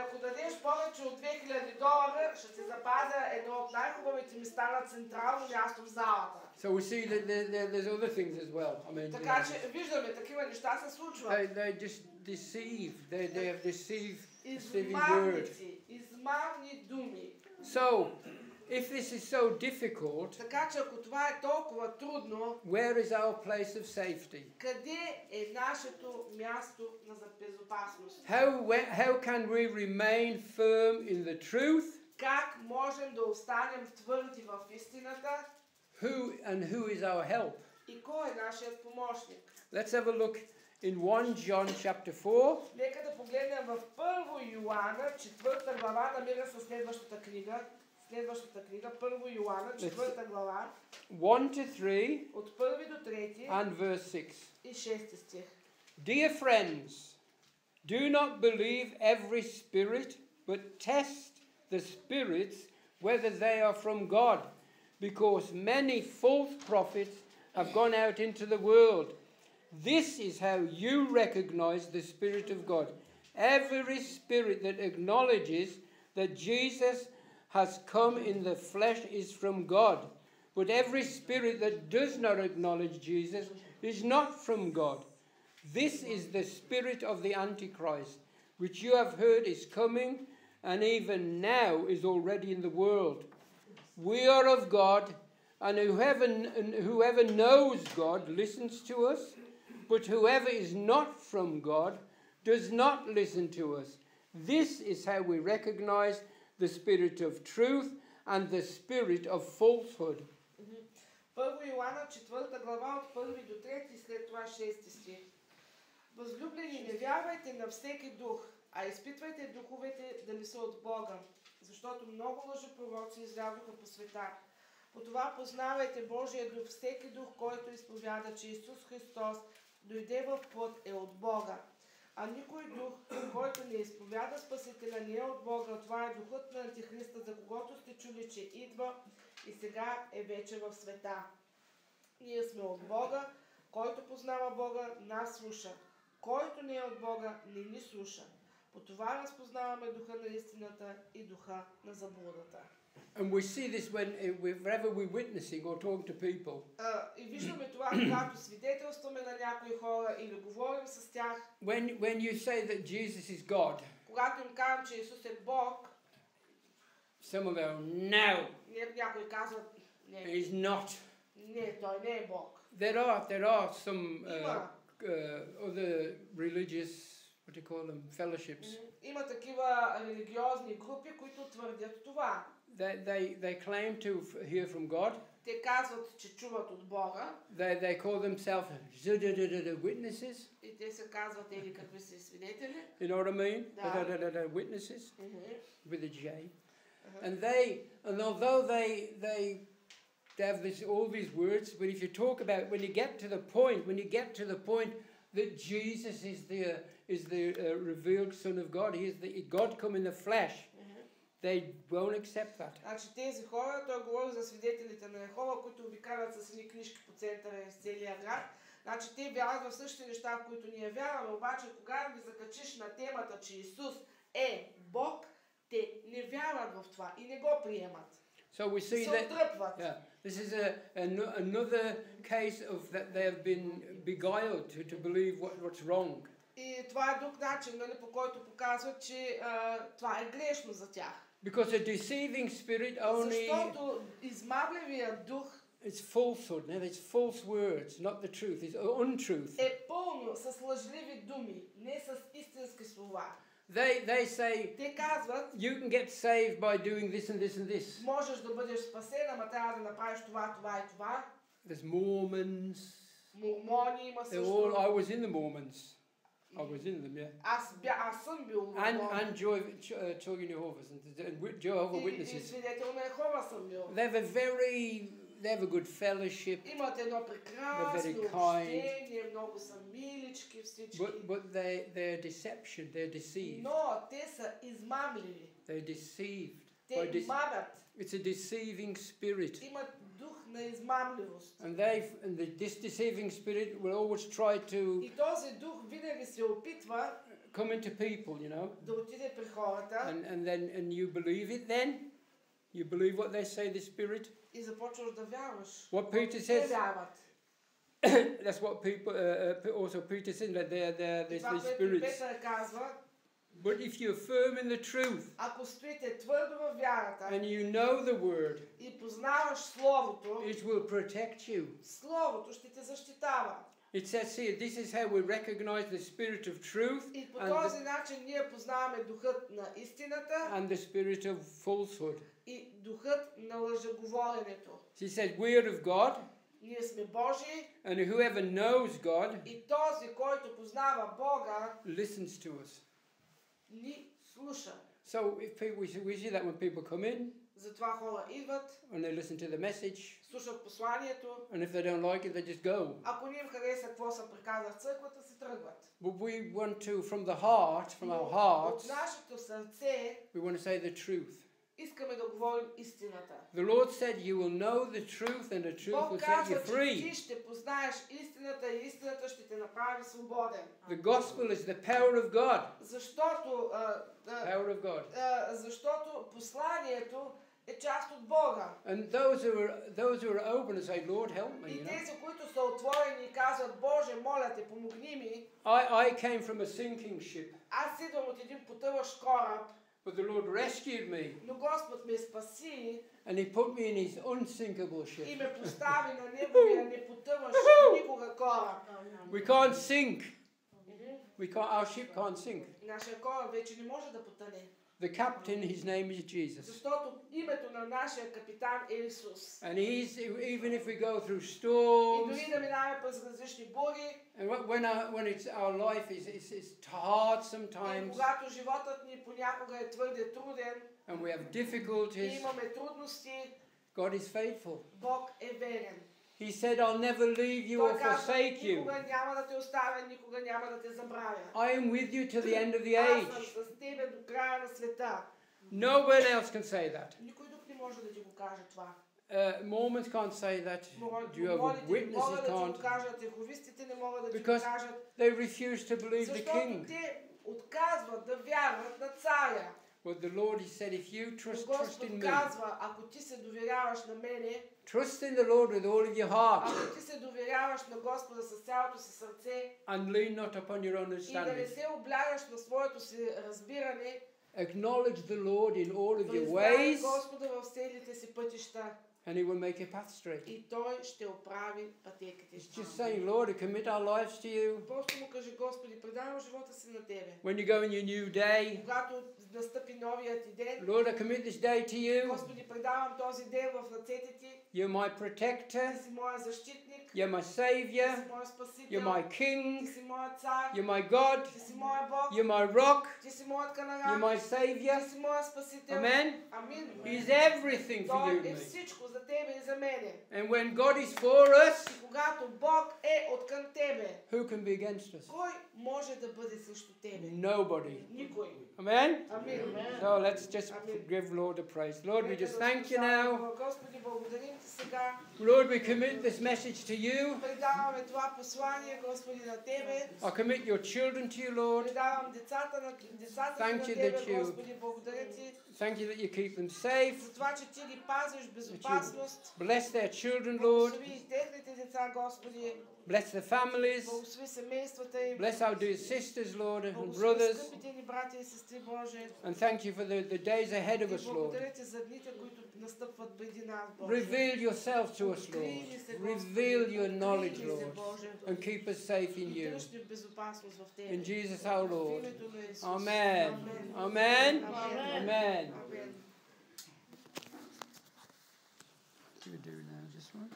[SPEAKER 2] ако дадеш повече от $2000, ще ти запазя едно от най-хубавите места на централно място в залата.
[SPEAKER 1] So we see that there's other things as well. I mean,
[SPEAKER 2] така че виждаме, такива неща се случват.
[SPEAKER 1] They just deceive. They have deceiving word.
[SPEAKER 2] Измамни думи.
[SPEAKER 1] So, if this is so difficult,
[SPEAKER 2] така че ако това е толкова трудно,
[SPEAKER 1] where is our place of safety?
[SPEAKER 2] Къде е нашето място на безопасност?
[SPEAKER 1] How can we remain firm in the truth?
[SPEAKER 2] Как можем да останем твърди в истината?
[SPEAKER 1] Who is our help?
[SPEAKER 2] И кой е нашият помощник?
[SPEAKER 1] Let's have a look in 1 John chapter 4.
[SPEAKER 2] Нека да погледнем в 1 Йоанна, 4 глава, намира се следващата книга. Следващата книга, 1 Йоанна, 4 глава.
[SPEAKER 1] 1-3
[SPEAKER 2] от 1 до 3
[SPEAKER 1] and verse 6.
[SPEAKER 2] И 6 стих.
[SPEAKER 1] Dear friends, do not believe every spirit, but test the spirits whether they are from God, because many false prophets have gone out into the world. This is how you recognize the Spirit of God. Every spirit that acknowledges that Jesus has come in the flesh is from God. But every spirit that does not acknowledge Jesus is not from God. This is the spirit of the Antichrist, which you have heard is coming and even now is already in the world. We are of God, and whoever knows God listens to us, but whoever is not from God does not listen to us. This is how we recognize the spirit of truth and the spirit of falsehood.
[SPEAKER 2] 1 Йоанна 4 глава от 1 до 3 и след това 6 стих. Възлюблени, не вярвайте на всеки дух, А изпитвайте духовете дали са от Бога, защото много лъжепророци излязоха по света. По това познавайте Божия дух, всеки дух, който изповяда, че Исус Христос дойде в плът, е от Бога. А никой дух, който не изповяда Спасителя, не е от Бога. Това е духът на Антихриста, за когото сте чули, че идва и сега е вече в света. Ние сме от Бога, който познава Бога, нас слуша. Който не е от Бога, не ни слуша. По това разпознаваме духа на истината и духа на заблудата.
[SPEAKER 1] And we see this whenever we're witnessing or talking to people.
[SPEAKER 2] И виждаме това, когато свидетелстваме на някои хора или говорим с тях.
[SPEAKER 1] When you say that Jesus is God,
[SPEAKER 2] Когато им казвам, че Исус е Бог,
[SPEAKER 1] some will go, no,
[SPEAKER 2] някои казват, не,
[SPEAKER 1] he's not.
[SPEAKER 2] не, той не е Бог.
[SPEAKER 1] There are some other religious, what do you call them, fellowships.
[SPEAKER 2] Има такива религиозни групи, които твърдят това.
[SPEAKER 1] They claim to hear from God.
[SPEAKER 2] Те казват, че чуват от Бога.
[SPEAKER 1] They call themselves witnesses.
[SPEAKER 2] И те се казват или какви са свидетели.
[SPEAKER 1] You know what I mean?
[SPEAKER 2] Да.
[SPEAKER 1] Witnesses with a J. And although they have all these words, but if you talk about when you get to the point that Jesus is the revealed Son of God, he is the God come in the flesh. They won't accept that.
[SPEAKER 2] Значи тези хора, той говори за свидетелите на Йехова, които обикалят с едни книжки по центъра из целия град. Значи те вярват в същите неща, в които ние вярваме, обаче когато ги закачиш на темата, че Исус е Бог, те не вярват в това и не го приемат.
[SPEAKER 1] So we see that this is another case of that they have been beguiled to believe what's wrong.
[SPEAKER 2] И това е друг начин, нали, по който показват, че това е грешно за тях.
[SPEAKER 1] Because a deceiving spirit only.
[SPEAKER 2] Защото измамливият дух
[SPEAKER 1] it's falsehood. Now it's false words, not the truth. It's untruth.
[SPEAKER 2] Е пълно с лъжливи думи, не с истински слова.
[SPEAKER 1] They say
[SPEAKER 2] те казват,
[SPEAKER 1] you can get saved by doing this and this and this.
[SPEAKER 2] Можеш да бъдеш спасен, ама трябва да направиш това, това и това.
[SPEAKER 1] There's Mormons.
[SPEAKER 2] Мормони има също.
[SPEAKER 1] I was in the Mormons. I was in them, yeah.
[SPEAKER 2] Аз съм бил мормон.
[SPEAKER 1] And Jehovah's and Jehovah's Witnesses.
[SPEAKER 2] И свидетел на Йехова съм бил.
[SPEAKER 1] They have a good fellowship.
[SPEAKER 2] Имат едно прекрасно общение, много са милички всички.
[SPEAKER 1] But they're deception, they're deceived.
[SPEAKER 2] Но те са измамливи.
[SPEAKER 1] They're deceived.
[SPEAKER 2] Те измамят.
[SPEAKER 1] It's a deceiving spirit.
[SPEAKER 2] Имат дух на измамливост.
[SPEAKER 1] And this deceiving spirit will always try to.
[SPEAKER 2] И този дух винаги се опитва
[SPEAKER 1] come into people, you know.
[SPEAKER 2] Да отиде при хората.
[SPEAKER 1] And you believe it then? You believe what they say, the spirit?
[SPEAKER 2] И започваш да вярваш.
[SPEAKER 1] What Peter says. That's what people also Peter said that they're spirits.
[SPEAKER 2] Петър казва.
[SPEAKER 1] But if you're firm in the truth,
[SPEAKER 2] ако стоите твърдо във вярата,
[SPEAKER 1] and you know the word,
[SPEAKER 2] и познаваш словото,
[SPEAKER 1] it will protect you.
[SPEAKER 2] Словото ще те защитава.
[SPEAKER 1] It says here, this is how we recognize the spirit of truth
[SPEAKER 2] и по този начин ние познаваме духът на истината
[SPEAKER 1] and the spirit of falsehood.
[SPEAKER 2] И духът на лъжеговоренето.
[SPEAKER 1] He said, we are of God.
[SPEAKER 2] Ние сме Божии.
[SPEAKER 1] And whoever knows God,
[SPEAKER 2] и този, който познава Бога,
[SPEAKER 1] listens to us.
[SPEAKER 2] Ни слуша.
[SPEAKER 1] So if people, we see that when people come in,
[SPEAKER 2] затова хора идват,
[SPEAKER 1] and they listen to the message,
[SPEAKER 2] слушат посланието,
[SPEAKER 1] and if they don't like it, they just go.
[SPEAKER 2] Ако не им хареса какво се приказва в църквата, се тръгват.
[SPEAKER 1] But we want to, from the heart, from our hearts,
[SPEAKER 2] от нашето сърце,
[SPEAKER 1] we want to say the truth.
[SPEAKER 2] Искаме да говорим истината.
[SPEAKER 1] The Lord said, you will know the truth and the truth will set you free.
[SPEAKER 2] Ти ще познаеш истината и истината ще те направи свободен.
[SPEAKER 1] The gospel is the power of God.
[SPEAKER 2] Защото
[SPEAKER 1] power of God.
[SPEAKER 2] Защото посланието е част от Бога.
[SPEAKER 1] And those who are open and say, Lord, help me.
[SPEAKER 2] И тези, които са отворени и казват, Боже, моля те, помогни ми.
[SPEAKER 1] I came from a sinking ship.
[SPEAKER 2] Аз идвам от един потъващ кораб.
[SPEAKER 1] But the Lord rescued me.
[SPEAKER 2] Но Господ ме спаси.
[SPEAKER 1] And he put me in his unsinkable ship.
[SPEAKER 2] И ме постави на неговия непотъващ никога кораб.
[SPEAKER 1] We can't sink. Our ship can't sink.
[SPEAKER 2] Нашия кораб вече не може да потъне.
[SPEAKER 1] The captain, his name is Jesus.
[SPEAKER 2] Защото името на нашия капитан е Исус.
[SPEAKER 1] And even if we go through
[SPEAKER 2] И
[SPEAKER 1] storms,
[SPEAKER 2] дори да минаваме през различни бури,
[SPEAKER 1] and when our life is hard
[SPEAKER 2] и
[SPEAKER 1] sometimes,
[SPEAKER 2] когато животът ни понякога е твърде труден,
[SPEAKER 1] and we have
[SPEAKER 2] и
[SPEAKER 1] difficulties,
[SPEAKER 2] имаме трудности,
[SPEAKER 1] God is faithful.
[SPEAKER 2] Бог е верен.
[SPEAKER 1] He said, I'll never leave you or
[SPEAKER 2] Той казва,
[SPEAKER 1] forsake you.
[SPEAKER 2] никога няма да те оставя, никога няма да те забравя.
[SPEAKER 1] I am with you till the end of the
[SPEAKER 2] Аз
[SPEAKER 1] age.
[SPEAKER 2] съм с тебе до края на света.
[SPEAKER 1] Nobody else can say that.
[SPEAKER 2] Никой друг не може да ти го каже това.
[SPEAKER 1] Mormons can't say that. Jehovah's
[SPEAKER 2] Молите не
[SPEAKER 1] Witnesses
[SPEAKER 2] могат да ти го
[SPEAKER 1] can't.
[SPEAKER 2] кажат, еховистите не могат да ти го
[SPEAKER 1] Because
[SPEAKER 2] кажат,
[SPEAKER 1] they refuse to believe the
[SPEAKER 2] защото
[SPEAKER 1] king.
[SPEAKER 2] те отказват да вярват на царя.
[SPEAKER 1] But the Lord, he said, if you
[SPEAKER 2] Но
[SPEAKER 1] trust
[SPEAKER 2] Господ
[SPEAKER 1] in me,
[SPEAKER 2] казва, ако ти се доверяваш на мене,
[SPEAKER 1] trust in the Lord with all of your heart,
[SPEAKER 2] ако ти се доверяваш на Господа с цялото си сърце
[SPEAKER 1] and lean not upon your own
[SPEAKER 2] и да не
[SPEAKER 1] understanding.
[SPEAKER 2] се облягаш на своето си разбиране,
[SPEAKER 1] Acknowledge the Lord in all of your
[SPEAKER 2] признай
[SPEAKER 1] ways,
[SPEAKER 2] Господа в целите си пътища
[SPEAKER 1] and he will make your path straight.
[SPEAKER 2] и Той ще оправи пътеките
[SPEAKER 1] It's
[SPEAKER 2] си.
[SPEAKER 1] just saying, Lord, I commit our lives to you.
[SPEAKER 2] Просто му кажи, Господи, предавам живота си на Тебе.
[SPEAKER 1] When you go in your new day,
[SPEAKER 2] Когато настъпи новият ти ден,
[SPEAKER 1] Lord, I commit this day to you.
[SPEAKER 2] Господи, предавам този ден в ръцете Ти.
[SPEAKER 1] You're my protector.
[SPEAKER 2] Ти си моя защитник,
[SPEAKER 1] You're my
[SPEAKER 2] Ти
[SPEAKER 1] Savior.
[SPEAKER 2] си моя
[SPEAKER 1] You're
[SPEAKER 2] спасител,
[SPEAKER 1] my
[SPEAKER 2] Ти
[SPEAKER 1] King.
[SPEAKER 2] си моя цар,
[SPEAKER 1] You're my God.
[SPEAKER 2] Ти си моя Бог,
[SPEAKER 1] You're my rock.
[SPEAKER 2] Ти си моят
[SPEAKER 1] You're
[SPEAKER 2] канара,
[SPEAKER 1] my Savior.
[SPEAKER 2] Ти си моя спасител.
[SPEAKER 1] Amen.
[SPEAKER 2] Амин.
[SPEAKER 1] He's everything for you
[SPEAKER 2] Той
[SPEAKER 1] and
[SPEAKER 2] е
[SPEAKER 1] me.
[SPEAKER 2] всичко за Тебе и за мене.
[SPEAKER 1] And when God is for us,
[SPEAKER 2] И когато Бог е откъм Тебе,
[SPEAKER 1] who can be against us?
[SPEAKER 2] кой може да бъде срещу Тебе?
[SPEAKER 1] Nobody.
[SPEAKER 2] Никой.
[SPEAKER 1] Amen?
[SPEAKER 2] Амин.
[SPEAKER 1] So let's just give Lord a praise. Lord, we just thank you now.
[SPEAKER 2] Господи, благодарим Ти сега.
[SPEAKER 1] Lord, we commit this message to you.
[SPEAKER 2] Предаваме това послание, Господи, на Тебе.
[SPEAKER 1] I commit your children to you, Lord.
[SPEAKER 2] Предавам децата на
[SPEAKER 1] Thank you
[SPEAKER 2] Тебе,
[SPEAKER 1] that you-
[SPEAKER 2] Господи, благодаря Ти
[SPEAKER 1] Thank you that you keep them safe.
[SPEAKER 2] за това, че Ти ги пазиш в безопасност.
[SPEAKER 1] Bless their children, Lord.
[SPEAKER 2] Благослови и техните деца, Господи.
[SPEAKER 1] Bless their families.
[SPEAKER 2] Благослови семействата им.
[SPEAKER 1] Bless our dear sisters, Lord, and
[SPEAKER 2] Благослови
[SPEAKER 1] brothers.
[SPEAKER 2] скъпите ни братя и сестри, Боже.
[SPEAKER 1] And thank you for the days ahead of
[SPEAKER 2] И
[SPEAKER 1] us, Lord.
[SPEAKER 2] благодаря Ти за дните, които настъпват преди нас, Боже.
[SPEAKER 1] Reveal yourself to us, Lord. Reveal your knowledge, Lord. And keep us safe in you.
[SPEAKER 2] Дръж ни в безопасност в Тебе.
[SPEAKER 1] In Jesus our
[SPEAKER 2] В
[SPEAKER 1] Lord.
[SPEAKER 2] името на Исус.
[SPEAKER 1] Amen.
[SPEAKER 2] Амен.
[SPEAKER 1] Amen.
[SPEAKER 2] Амен.
[SPEAKER 1] Amen.
[SPEAKER 2] Амен.
[SPEAKER 1] What do we do now? Just one?